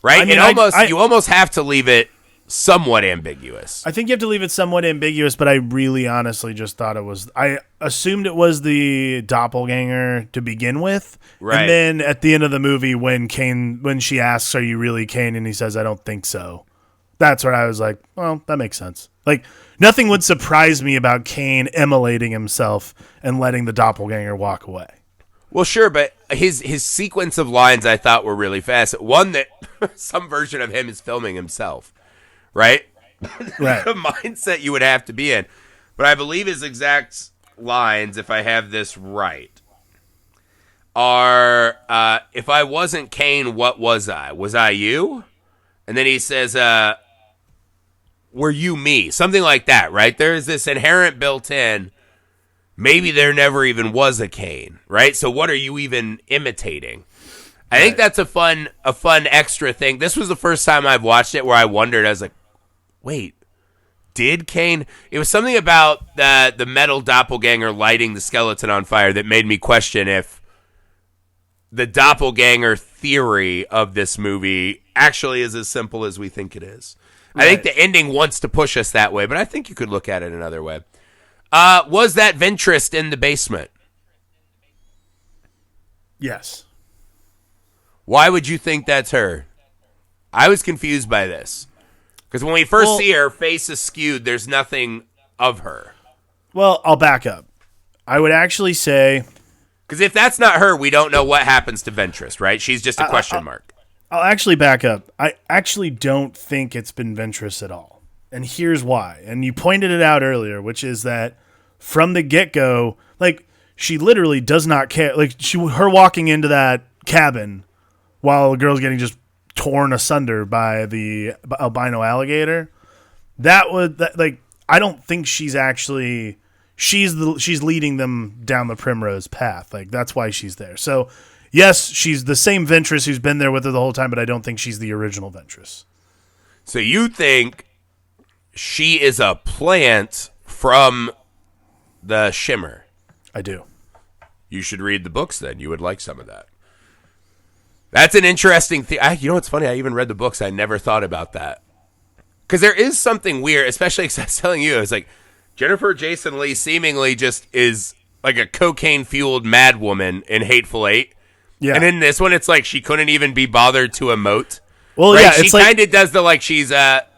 Right? I mean, you almost have to leave it somewhat ambiguous. I think you have to leave it somewhat ambiguous, but I really honestly just thought it was... I assumed it was the doppelganger to begin with. Right. And then at the end of the movie, when she asks, are you really Kane? And he says, I don't think so. That's where I was like, well, that makes sense. Like, nothing would surprise me about Kane immolating himself and letting the doppelganger walk away. Well, sure, but his sequence of lines I thought were really fast. One that some version of him is filming himself, right? Right. The mindset you would have to be in. But I believe his exact lines, if I have this right, are, if I wasn't Kane, what was I? Was I you? And then he says, were you me? Something like that, right? There's this inherent built-in, maybe there never even was a Kane, right? So what are you even imitating? I think that's a fun extra thing. This was the first time I've watched it where I wondered, I was like, wait, did Kane? It was something about the metal doppelganger lighting the skeleton on fire that made me question if the doppelganger theory of this movie actually is as simple as we think it is. Right. I think the ending wants to push us that way, but I think you could look at it another way. Was that Ventress in the basement? Yes. Why would you think that's her? I was confused by this. Because when we first see her, face is skewed. There's nothing of her. Well, I'll back up. I would actually say... Because if that's not her, we don't know what happens to Ventress, right? She's just a question mark. I'll actually back up. I actually don't think it's been Ventress at all. And here's why. And you pointed it out earlier, which is that from the get-go, like, she literally does not care. Like, her walking into that cabin while the girl's getting just torn asunder by the albino alligator, I don't think she's actually... She's leading them down the primrose path. Like, that's why she's there. So, yes, she's the same Ventress who's been there with her the whole time, but I don't think she's the original Ventress. So you think she is a plant from the Shimmer? I do. You should read the books then. You would like some of that. That's an interesting thing. You know what's funny? I even read the books. I never thought about that. Because there is something weird, especially because I was telling you, it's like, Jennifer Jason Leigh seemingly just is like a cocaine-fueled mad woman in Hateful Eight. Yeah. And in this one, it's like she couldn't even be bothered to emote. Well, right? yeah, She kind of does the, like, she's a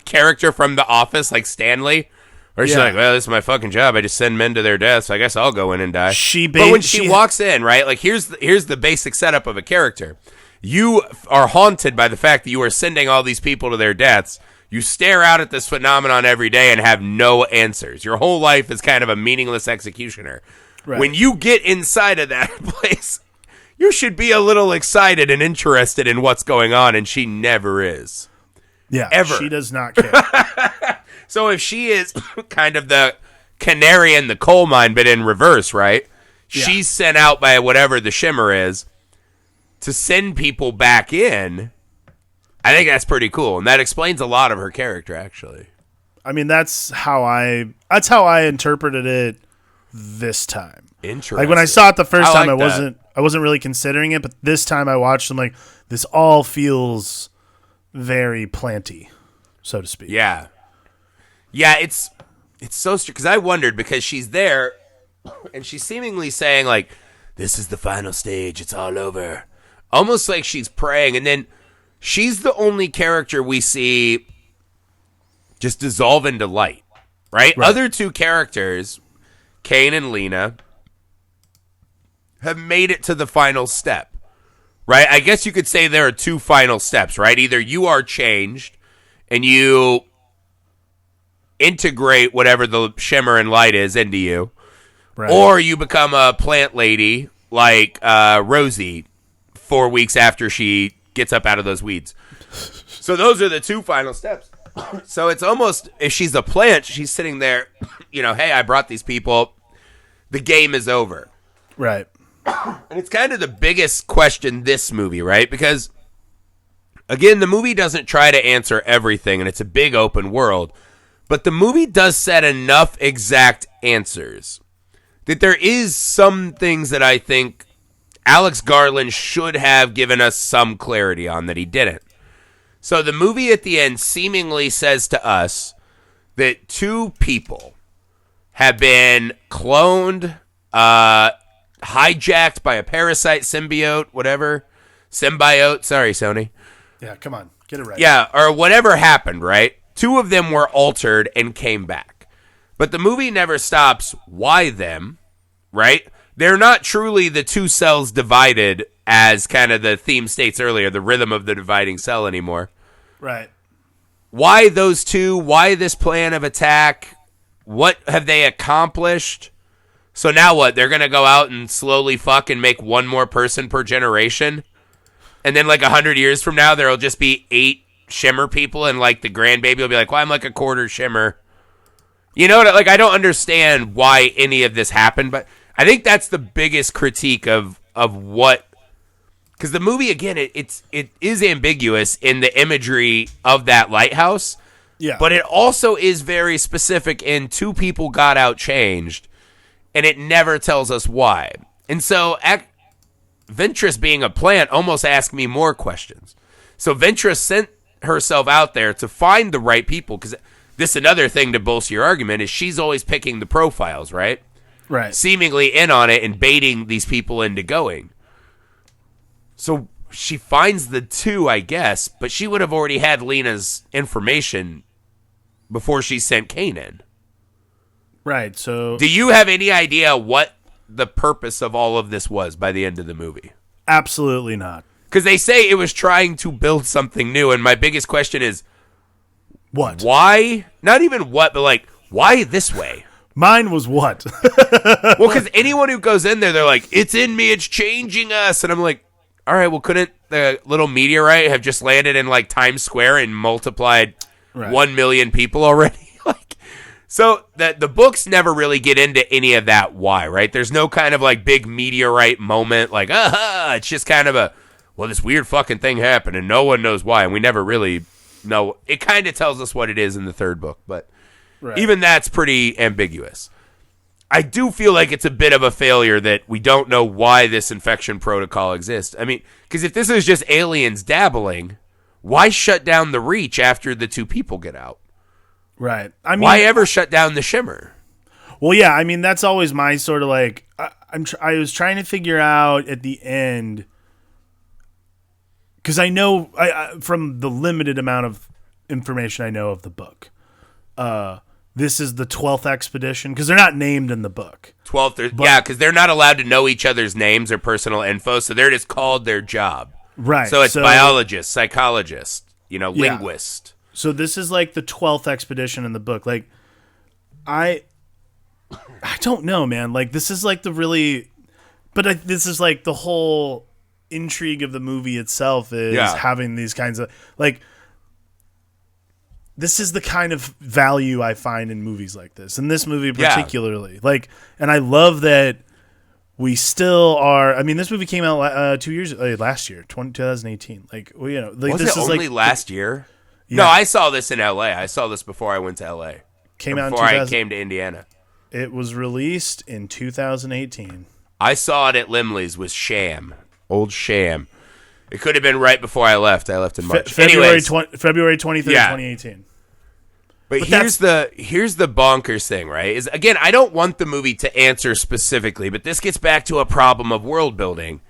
character from The Office, like Stanley. Or she's like, well, this is my fucking job. I just send men to their deaths. I guess I'll go in and die. But when she walks in, right, like, here's the basic setup of a character. You are haunted by the fact that you are sending all these people to their deaths. You stare out at this phenomenon every day and have no answers. Your whole life is kind of a meaningless executioner. Right. When you get inside of that place, you should be a little excited and interested in what's going on, and she never is. Yeah, ever. She does not care. So if she is kind of the canary in the coal mine, but in reverse, right? Yeah. She's sent out by whatever the Shimmer is. to send people back in, I think that's pretty cool. And that explains a lot of her character, actually. I mean, that's how I interpreted it this time. Interesting. Like when I saw it the first time, that. I wasn't really considering it, but this time I watched them like this all feels very planty, so to speak. Yeah. Yeah, it's so strange because I wondered because she's there and she's seemingly saying like, this is the final stage, it's all over. Almost like she's praying, and then she's the only character we see just dissolve into light, right? Other two characters, Kane and Lena, have made it to the final step, right? I guess you could say there are two final steps, right? Either you are changed and you integrate whatever the shimmer and light is into you, right, or you become a plant lady like Rosie 4 weeks after she gets up out of those weeds. So those are the two final steps. So it's almost, if she's a plant, she's sitting there, you know, hey, I brought these people. The game is over. Right. And it's kind of the biggest question this movie, right? Because, again, the movie doesn't try to answer everything, and it's a big open world. But the movie does set enough exact answers that there is some things that I think Alex Garland should have given us some clarity on that he didn't. So the movie at the end seemingly says to us that two people have been cloned, hijacked by a parasite, symbiote, sorry, Sony. Yeah, come on, get it right. Yeah, or whatever happened, right? Two of them were altered and came back. But the movie never stops why them, right? They're not truly the two cells divided as kind of the theme states earlier, the rhythm of the dividing cell anymore. Right. Why those two? Why this plan of attack? What have they accomplished? So now what? They're going to go out and slowly fuck and make one more person per generation? And then like 100 years from now, there'll just be 8 shimmer people and like the grandbaby will be like, well, I'm like a quarter shimmer. You know, like I don't understand why any of this happened, but I think that's the biggest critique of what, because the movie again it is ambiguous in the imagery of that lighthouse, yeah, but it also is very specific in two people got out changed, and it never tells us why. And so Ventress being a plant almost asked me more questions. So Ventress sent herself out there to find the right people, because this another thing to bolster your argument is she's always picking the profiles, right? Right. Seemingly in on it and baiting these people into going. So she finds the two, I guess, but she would have already had Lena's information before she sent Kane in. Right, so... Do you have any idea what the purpose of all of this was by the end of the movie? Absolutely not. Because they say it was trying to build something new, and my biggest question is... What? Why? Not even what, but like, why this way? Mine was what? Well, because anyone who goes in there, they're like, it's in me, it's changing us. And I'm like, all right, well, couldn't the little meteorite have just landed in like Times Square and multiplied 1 million people already? Like, so that the books never really get into any of that why, right? There's no kind of like big meteorite moment like, aha, it's just kind of a, well, this weird fucking thing happened and no one knows why. And we never really know. It kind of tells us what it is in the third book, but even that's pretty ambiguous. I do feel like it's a bit of a failure that we don't know why this infection protocol exists. I mean, because if this is just aliens dabbling, why shut down the Reach after the two people get out? Right. I mean, why ever shut down the Shimmer? Well, yeah, I mean, that's always my sort of like, I was trying to figure out at the end, because I know, from the limited amount of information I know of the book, this is the 12th expedition, because they're not named in the book. 12th, yeah, because they're not allowed to know each other's names or personal info, so they're just called their job. Right. So it's biologist, psychologist, linguist. So this is like the 12th expedition in the book. Like, I don't know, man. Like, this is like the really, but this is like the whole intrigue of the movie itself is having these kinds of, like, this is the kind of value I find in movies like this, and this movie particularly. Like, and I love that we still are. I mean, this movie came out last year, 2018. Like, well, like, Was this it is only like last year? Yeah. No, I saw this in L.A. I saw this before I went to L.A. Came out in before I 2000. came to Indiana. It was released in 2018. I saw it at Limley's with Sham, old Sham. It could have been right before I left. I left in March. February Anyways, 23rd, 2018. But here's the bonkers thing, right? Is again, I don't want the movie to answer specifically, but this gets back to a problem of world building.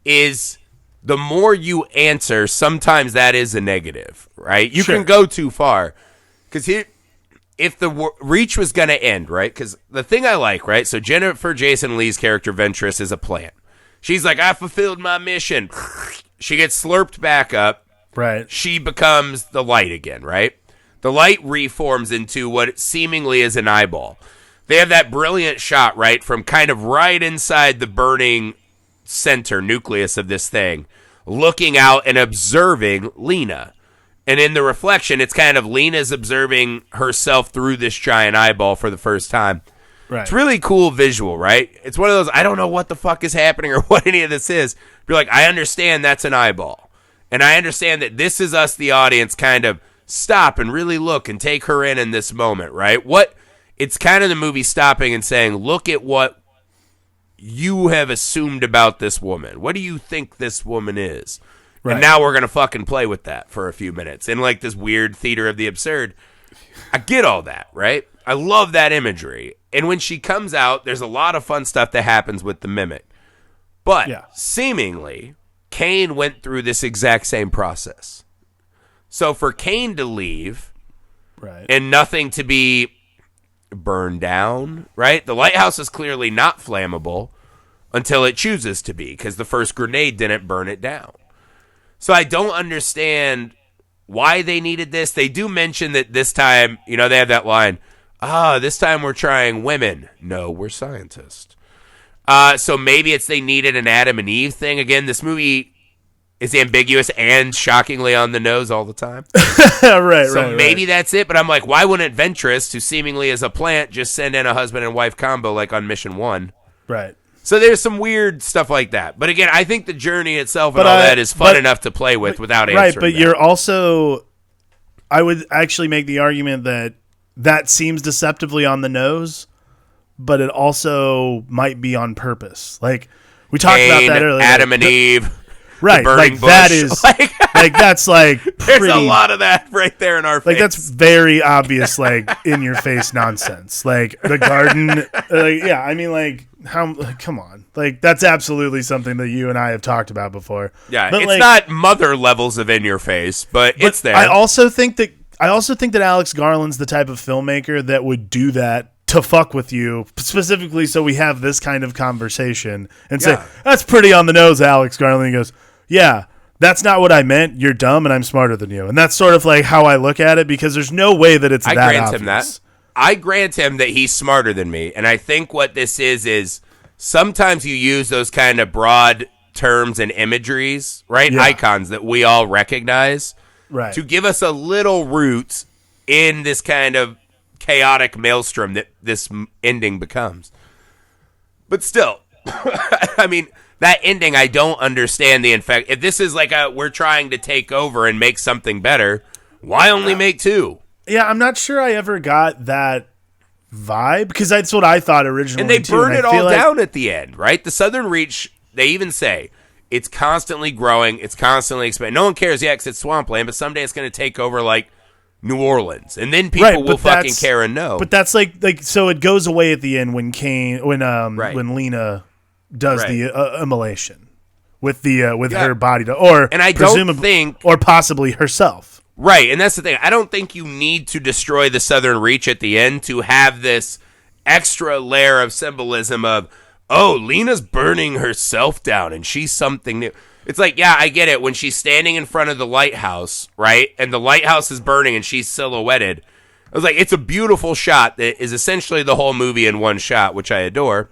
Is the more you answer, sometimes that is a negative, right? You can go too far. Because if the reach was going to end, right? Because the thing I like, right? So Jennifer Jason Leigh's character, Ventress, is a plant. She's like, I fulfilled my mission. She gets slurped back up. Right. She becomes the light again, right? The light reforms into what seemingly is an eyeball. They have that brilliant shot, right, from kind of right inside the burning center nucleus of this thing, looking out and observing Lena. And in the reflection, it's kind of Lena's observing herself through this giant eyeball for the first time. Right. It's really cool visual, right? It's one of those, I don't know what the fuck is happening or what any of this is. You're like, I understand that's an eyeball. And I understand that this is us, the audience, kind of stop and really look and take her in this moment, right? It's kind of the movie stopping and saying, look at what you have assumed about this woman. What do you think this woman is? Right. And now we're going to fucking play with that for a few minutes in like this weird theater of the absurd. I get all that, right? I love that imagery. And when she comes out, there's a lot of fun stuff that happens with the mimic. But seemingly, Kane went through this exact same process. So for Kane to leave and nothing to be burned down, right? The lighthouse is clearly not flammable until it chooses to be because the first grenade didn't burn it down. So I don't understand why they needed this. They do mention that this time, they have that line, this time we're trying women. No, we're scientists. So maybe it's they needed an Adam and Eve thing. Again, this movie is ambiguous and shockingly on the nose all the time. So maybe that's it. But I'm like, why wouldn't Ventress, who seemingly is a plant, just send in a husband and wife combo like on Mission 1? Right. So there's some weird stuff like that. But again, I think the journey itself and all that is fun enough to play with without answering. Right, but you're also... I would actually make the argument that seems deceptively on the nose, but it also might be on purpose. Like, we talked about that earlier. Adam and Eve. Right, like bush. That is... like that's like there's a lot of that right there in our face. Like that's very obvious, like in your face nonsense. Like the garden, I mean, like come on, like that's absolutely something that you and I have talked about before. Yeah, but it's not mother levels of in your face, but it's there. I also think that Alex Garland's the type of filmmaker that would do that to fuck with you, specifically so we have this kind of conversation and say, that's pretty on the nose, Alex Garland. And he goes, yeah. That's not what I meant. You're dumb, and I'm smarter than you. And that's sort of like how I look at it, because there's no way that it's that obvious. I grant him that. I grant him that he's smarter than me, and I think what this is sometimes you use those kind of broad terms and imageries, right? Yeah. Icons that we all recognize, right, to give us a little root in this kind of chaotic maelstrom that this ending becomes. But still, I mean... that ending, I don't understand the effect. If this is like we're trying to take over and make something better, why only make two? Yeah, I'm not sure I ever got that vibe, because that's what I thought originally. And they burn it all down at the end, right? The Southern Reach, they even say, it's constantly growing, it's constantly expanding. No one cares yet because it's swampland, but someday it's going to take over like New Orleans, and then people will fucking care and know. But that's like so it goes away at the end when when Lena does the immolation with her body, and I don't think, or possibly herself. Right, and that's the thing. I don't think you need to destroy the Southern Reach at the end to have this extra layer of symbolism of, oh, Lena's burning herself down and she's something new. It's like, yeah, I get it. When she's standing in front of the lighthouse, right, and the lighthouse is burning and she's silhouetted, I was like, it's a beautiful shot that is essentially the whole movie in one shot, which I adore.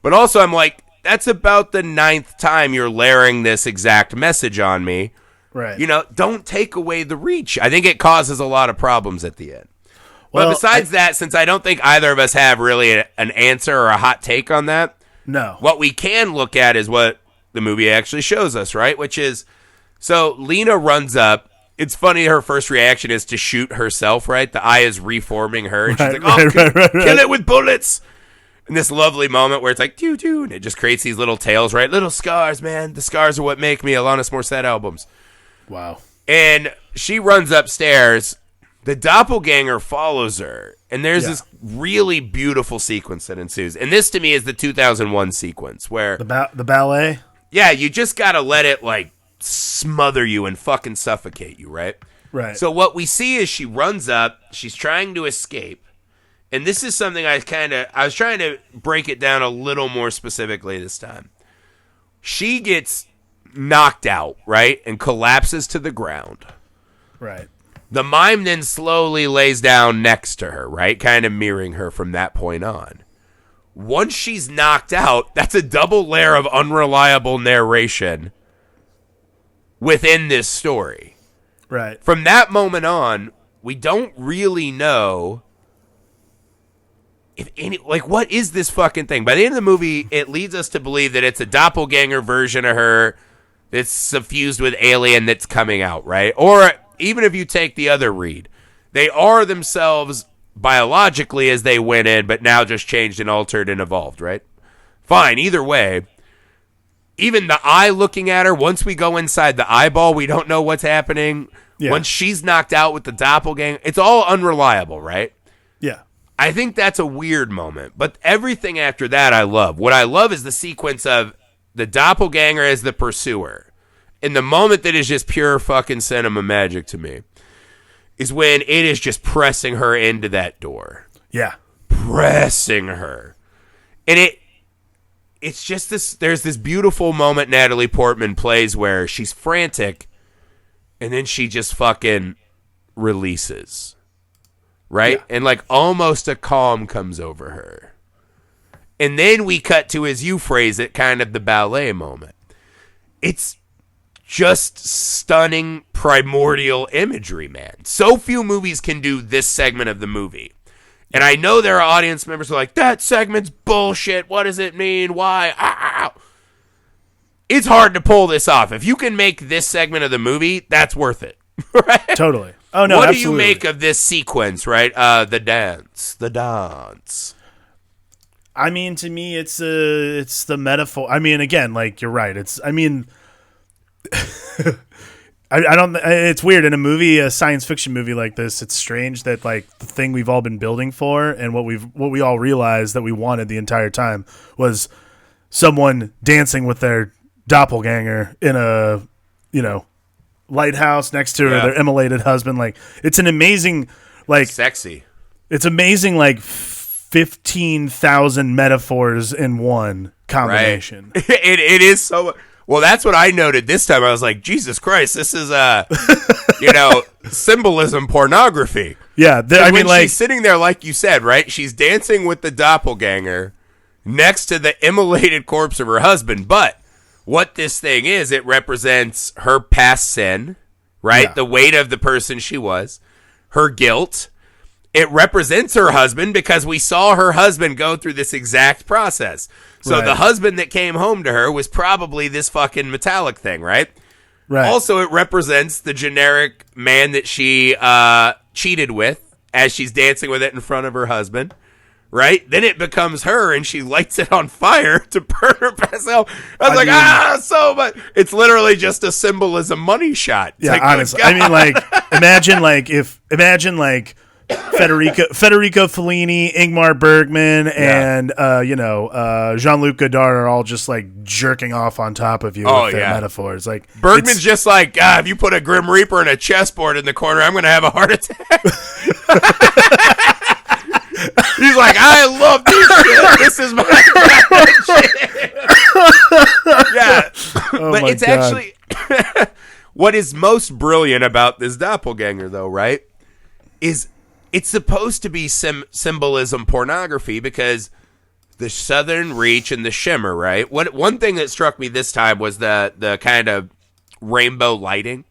But also I'm like, that's about the 9th time you're layering this exact message on me. Right. Don't take away the reach. I think it causes a lot of problems at the end. Well, but besides that, since I don't think either of us have really an answer or a hot take on that, No. What we can look at is what the movie actually shows us, right? Which is, so Lena runs up. It's funny, her first reaction is to shoot herself, right? The eye is reforming her, and she's like, oh, kill it with bullets. And this lovely moment where it's like, doo doo, and it just creates these little tails, right? Little scars, man. The scars are what make me Alanis Morissette albums. Wow. And she runs upstairs. The doppelganger follows her, and there's this really beautiful sequence that ensues. And this, to me, is the 2001 sequence where the ballet. Yeah, you just gotta let it like smother you and fucking suffocate you, right? Right. So what we see is she runs up. She's trying to escape, and this is something I was trying to break it down a little more specifically this time. She gets knocked out, right, and collapses to the ground. Right. The mime then slowly lays down next to her, right? Kind of mirroring her from that point on. Once she's knocked out, that's a double layer of unreliable narration within this story. Right. From that moment on, we don't really know if any, like, what is this fucking thing? By the end of the movie, it leads us to believe that it's a doppelganger version of her that's suffused with alien that's coming out, right? Or even if you take the other read, they are themselves biologically as they went in, but now just changed and altered and evolved, right? Fine, either way. Even the eye looking at her, once we go inside the eyeball, we don't know what's happening. Yeah. Once she's knocked out with the doppelganger, it's all unreliable, right? Yeah. I think that's a weird moment, but everything after that I love. What I love is the sequence of the doppelganger as the pursuer. And the moment that is just pure fucking cinema magic to me is when it is just pressing her into that door. Yeah. Pressing her. And it's just this, there's this beautiful moment Natalie Portman plays where she's frantic and then she just fucking releases. Right? Yeah. And like almost a calm comes over her. And then we cut to, as you phrase it, kind of the ballet moment. It's just stunning primordial imagery, man. So few movies can do this segment of the movie. And I know there are audience members who are like, that segment's bullshit. What does it mean? Why? It's hard to pull this off. If you can make this segment of the movie, that's worth it. Right? Totally. Oh, no, what absolutely. do you make of this sequence, right? The dance. I mean, to me, it's the metaphor. I mean, again, like, you're right. I don't. It's weird in a movie, a science fiction movie like this. It's strange that like the thing we've all been building for, and what we all realized that we wanted the entire time was someone dancing with their doppelganger in a lighthouse next to their immolated husband. Like, it's an amazing, like, sexy. It's amazing, like 15,000 metaphors in one combination. Right. It is so. Well, that's what I noted this time. I was like, Jesus Christ, this is symbolism pornography. Yeah, I mean, like, she's sitting there, like you said, right? She's dancing with the doppelganger next to the immolated corpse of her husband. But what this thing is, it represents her past sin, right? Yeah. The weight of the person she was, her guilt. It represents her husband because we saw her husband go through this exact process. So the husband that came home to her was probably this fucking metallic thing, right? Right. Also, it represents the generic man that she cheated with as she's dancing with it in front of her husband, right? Then it becomes her, and she lights it on fire to burn herself. I was so much. It's literally just a symbolism money shot. It's honestly. I mean, like, imagine Federico Fellini, Ingmar Bergman, and Jean-Luc Godard are all just like jerking off on top of you with their metaphors. Like, Bergman's just like, if you put a Grim Reaper and a chessboard in the corner, I'm going to have a heart attack. He's like, I love this shit. This is my shit. Yeah, but it's actually what is most brilliant about this doppelganger, though, right? Is it's supposed to be symbolism pornography because the southern reach and the shimmer, right? One thing that struck me this time was the kind of rainbow lighting.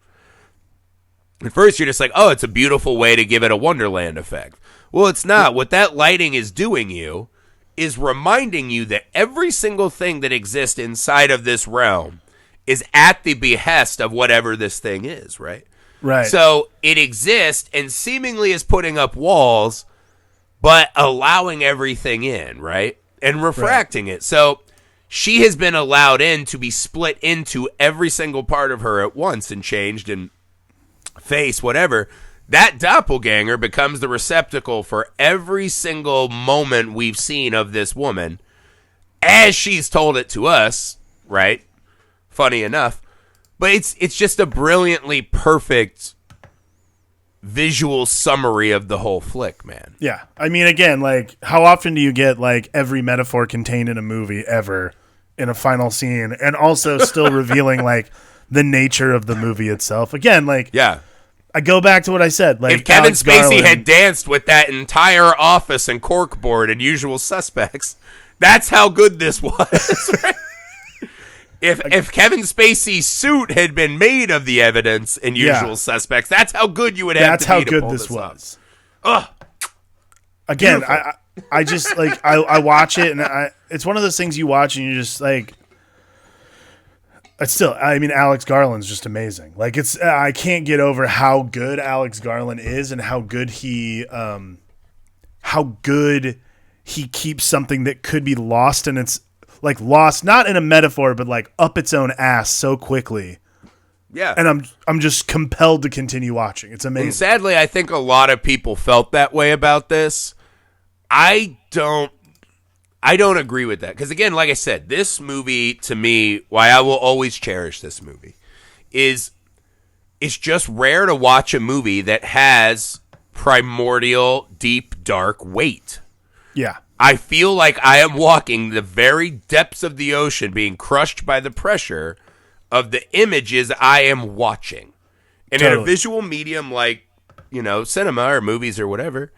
At first, you're just like, oh, it's a beautiful way to give it a Wonderland effect. Well, it's not. What that lighting is doing you is reminding you that every single thing that exists inside of this realm is at the behest of whatever this thing is, right? Right. So it exists and seemingly is putting up walls, but allowing everything in, right? And refracting it. So she has been allowed in to be split into every single part of her at once and changed and face, whatever. That doppelganger becomes the receptacle for every single moment we've seen of this woman as she's told it to us, right? Funny enough. But it's just a brilliantly perfect visual summary of the whole flick, man. Yeah. I mean, again, like, how often do you get, like, every metaphor contained in a movie ever in a final scene and also still revealing, like, the nature of the movie itself? Again, like, yeah. I go back to what I said. Like, if Kevin Alex Spacey Garland, had danced with that entire office and corkboard and Usual Suspects, that's how good this was, right? If Kevin Spacey's suit had been made of the evidence in Usual Suspects, that's how good you would have that's to be how to good pull this this was. Ugh. Again, I just, like, I watch it, and it's one of those things you watch and you're just like, it's still, I mean, Alex Garland's just amazing. Like, I can't get over how good Alex Garland is and how good he keeps something that could be lost, and it's like lost, not in a metaphor, but like up its own ass so quickly. Yeah. And I'm just compelled to continue watching. It's amazing. And sadly, I think a lot of people felt that way about this. I don't agree with that. Because again, like I said, this movie, to me, why I will always cherish this movie, is it's just rare to watch a movie that has primordial, deep, dark weight. Yeah. I feel like I am walking the very depths of the ocean, being crushed by the pressure of the images I am watching. And in a visual medium like, cinema or movies or whatever,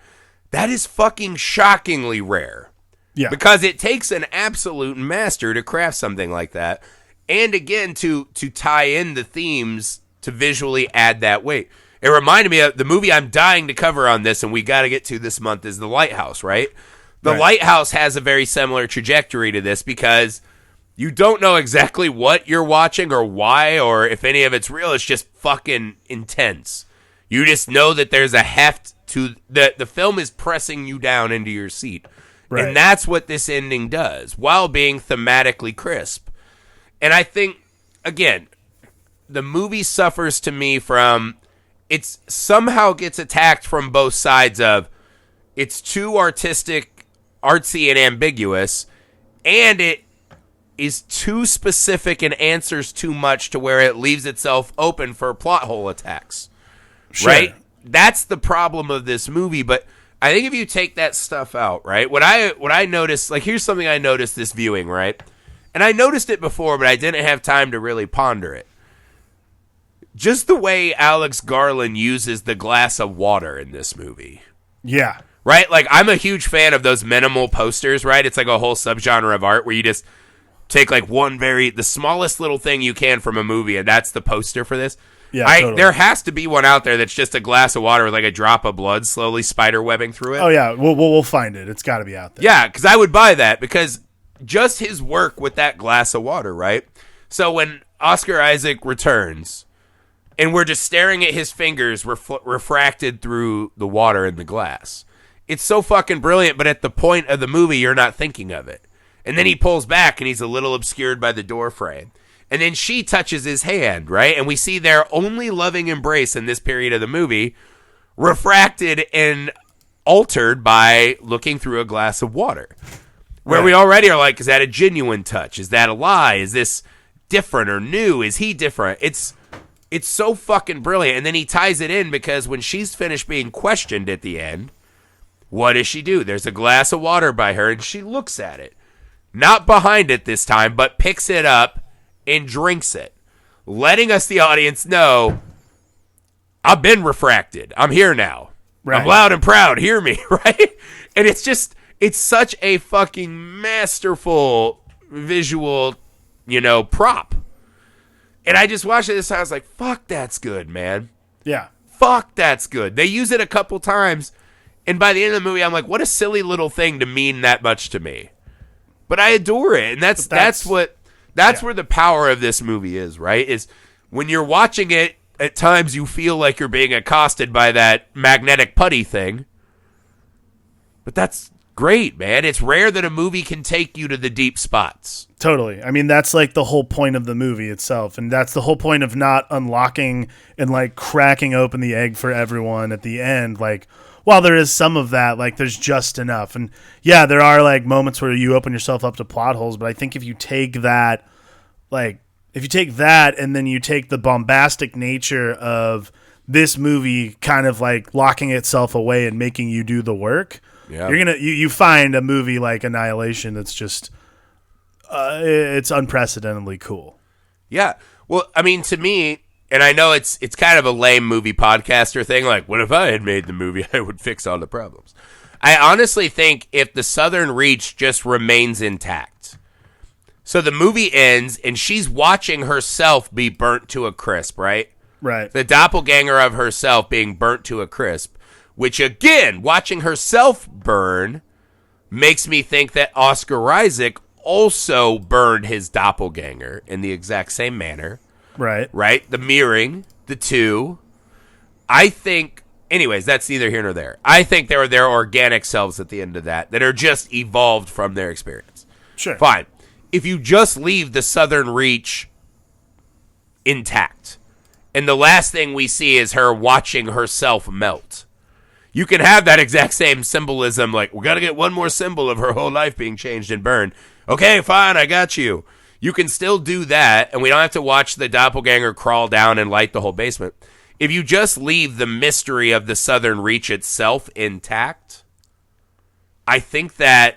that is fucking shockingly rare. Yeah. Because it takes an absolute master to craft something like that. And again, to tie in the themes to visually add that weight. It reminded me of the movie I'm dying to cover on this, and we got to get to this month, is The Lighthouse, right? The Lighthouse has a very similar trajectory to this because you don't know exactly what you're watching or why or if any of it's real. It's just fucking intense. You just know that there's a heft to the film is pressing you down into your seat. Right. And that's what this ending does while being thematically crisp. And I think, again, the movie suffers to me from it's somehow gets attacked from both sides of it's too artistic, artsy, and ambiguous, and it is too specific and answers too much to where it leaves itself open for plot hole attacks. Sure. Right? That's the problem of this movie, but I think if you take that stuff out, right? What I noticed, like, here's something I noticed this viewing, right? And I noticed it before, but I didn't have time to really ponder it. Just the way Alex Garland uses the glass of water in this movie. Yeah. Right? Like, I'm a huge fan of those minimal posters, right? It's like a whole subgenre of art where you just take, like, the smallest little thing you can from a movie, and that's the poster for this. Yeah, totally. There has to be one out there that's just a glass of water with, like, a drop of blood slowly spider-webbing through it. Oh, yeah. We'll find it. It's got to be out there. Yeah, because I would buy that, because just his work with that glass of water, right? So when Oscar Isaac returns, and we're just staring at his fingers refracted through the water in the glass, it's so fucking brilliant, but at the point of the movie, you're not thinking of it. And then he pulls back, and he's a little obscured by the door frame. And then she touches his hand, right? And we see their only loving embrace in this period of the movie refracted and altered by looking through a glass of water. Where we already are like, is that a genuine touch? Is that a lie? Is this different or new? Is he different? It's so fucking brilliant. And then he ties it in because when she's finished being questioned at the end, what does she do? There's a glass of water by her, and she looks at it. Not behind it this time, but picks it up and drinks it, letting us, the audience, know I've been refracted. I'm here now. Right. I'm loud and proud. Hear me, right? And it's such a fucking masterful visual, prop. And I just watched it this time. I was like, fuck, that's good, man. Yeah. Fuck, that's good. They use it a couple times, And by the end of the movie, I'm like, what a silly little thing to mean that much to me. But I adore it. And that's where the power of this movie is, right? Is when you're watching it, at times you feel like you're being accosted by that magnetic putty thing. But that's great, man. It's rare that a movie can take you to the deep spots. Totally. I mean, that's like the whole point of the movie itself. And that's the whole point of not unlocking and like cracking open the egg for everyone at the end. Like, while there is some of that, like there's just enough. And yeah, there are like moments where you open yourself up to plot holes. But I think if you take that and then you take the bombastic nature of this movie kind of like locking itself away and making you do the work, you find a movie like Annihilation that's just it's unprecedentedly cool. Yeah. Well, I mean, to me, and I know it's kind of a lame movie podcaster thing, like, what if I had made the movie? I would fix all the problems. I honestly think if the Southern Reach just remains intact. So the movie ends, and she's watching herself be burnt to a crisp, right? Right. The doppelganger of herself being burnt to a crisp, which, again, watching herself burn makes me think that Oscar Isaac also burned his doppelganger in the exact same manner. Right. Right? The mirroring, the two. I think, anyways, that's neither here nor there. I think there are their organic selves at the end of that are just evolved from their experience. Sure. Fine. If you just leave the Southern Reach intact, and the last thing we see is her watching herself melt, you can have that exact same symbolism, like, we got to get one more symbol of her whole life being changed and burned. Okay, fine, I got you. You can still do that, and we don't have to watch the doppelganger crawl down and light the whole basement. If you just leave the mystery of the Southern Reach itself intact, I think that's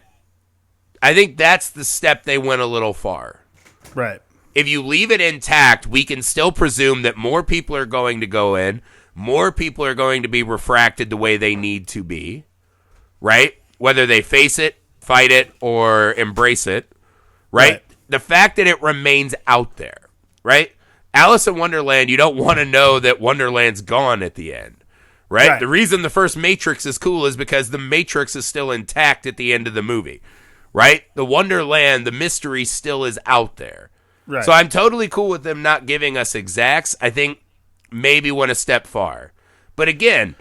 the step they went a little far. Right. If you leave it intact, we can still presume that more people are going to go in, more people are going to be refracted the way they need to be, right? Whether they face it, fight it, or embrace it, right? The fact that it remains out there, right? Alice in Wonderland, you don't want to know that Wonderland's gone at the end, right? The reason the first Matrix is cool is because the Matrix is still intact at the end of the movie, right? The Wonderland, the mystery still is out there. Right. So I'm totally cool with them not giving us exacts. I think maybe went a step far. But again,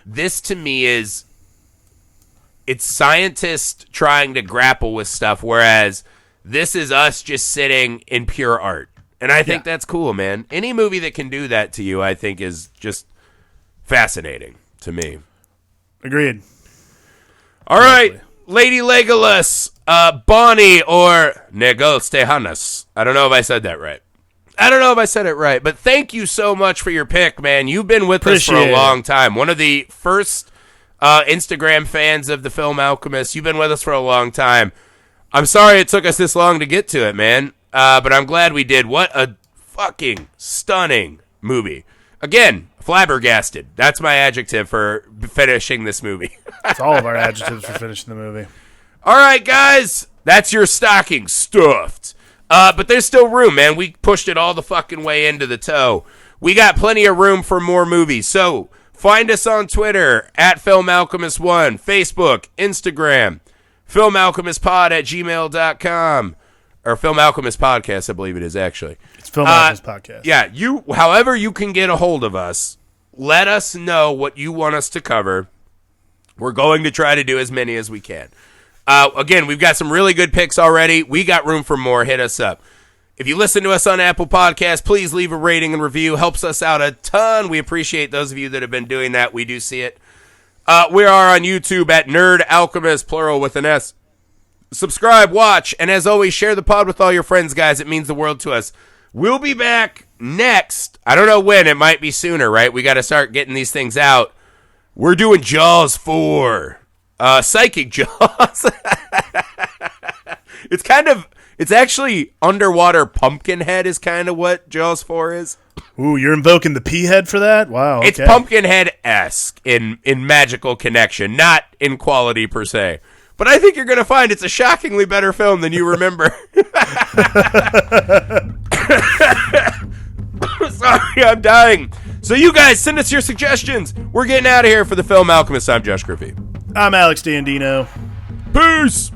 this to me it's scientists trying to grapple with stuff, whereas this is us just sitting in pure art. And I think that's cool, man. Any movie that can do that to you, I think, is just fascinating to me. Agreed. All right, Lady Legolas, Bonnie, or Negos Tejanos. I don't know if I said that right. But thank you so much for your pick, man. You've been with us for a long time. One of the first Instagram fans of the film Alchemist. You've been with us for a long time. I'm sorry it took us this long to get to it, man. But I'm glad we did. What a fucking stunning movie. Again, flabbergasted. That's my adjective for finishing this movie. It's all of our adjectives for finishing the movie. All right, guys. That's your stocking stuffed. But there's still room, man. We pushed it all the fucking way into the toe. We got plenty of room for more movies. So find us on Twitter at FilmAlchemist1, Facebook, Instagram, FilmAlchemistPod@gmail.com. Or Film Alchemist Podcast, I believe it is, actually. It's Film Alchemist Podcast. Yeah, however you can get a hold of us, let us know what you want us to cover. We're going to try to do as many as we can. Again, we've got some really good picks already. We got room for more. Hit us up. If you listen to us on Apple Podcasts, please leave a rating and review. Helps us out a ton. We appreciate those of you that have been doing that. We do see it. We are on YouTube at Nerd Alchemist, plural with an S. Subscribe, watch, and as always, share the pod with all your friends, guys. It means the world to us. We'll be back next. I don't know when. It might be sooner, right? We got to start getting these things out. We're doing Jaws 4. Psychic Jaws. It's actually Underwater Pumpkinhead is kind of what Jaws 4 is. Ooh, you're invoking the P-head for that? Wow, okay. It's Pumpkinhead-esque in magical connection, not in quality per se. But I think you're going to find it's a shockingly better film than you remember. Sorry, I'm dying. So you guys, send us your suggestions. We're getting out of here for the Film Alchemist. I'm Josh Griffey. I'm Alex Dandino. Peace!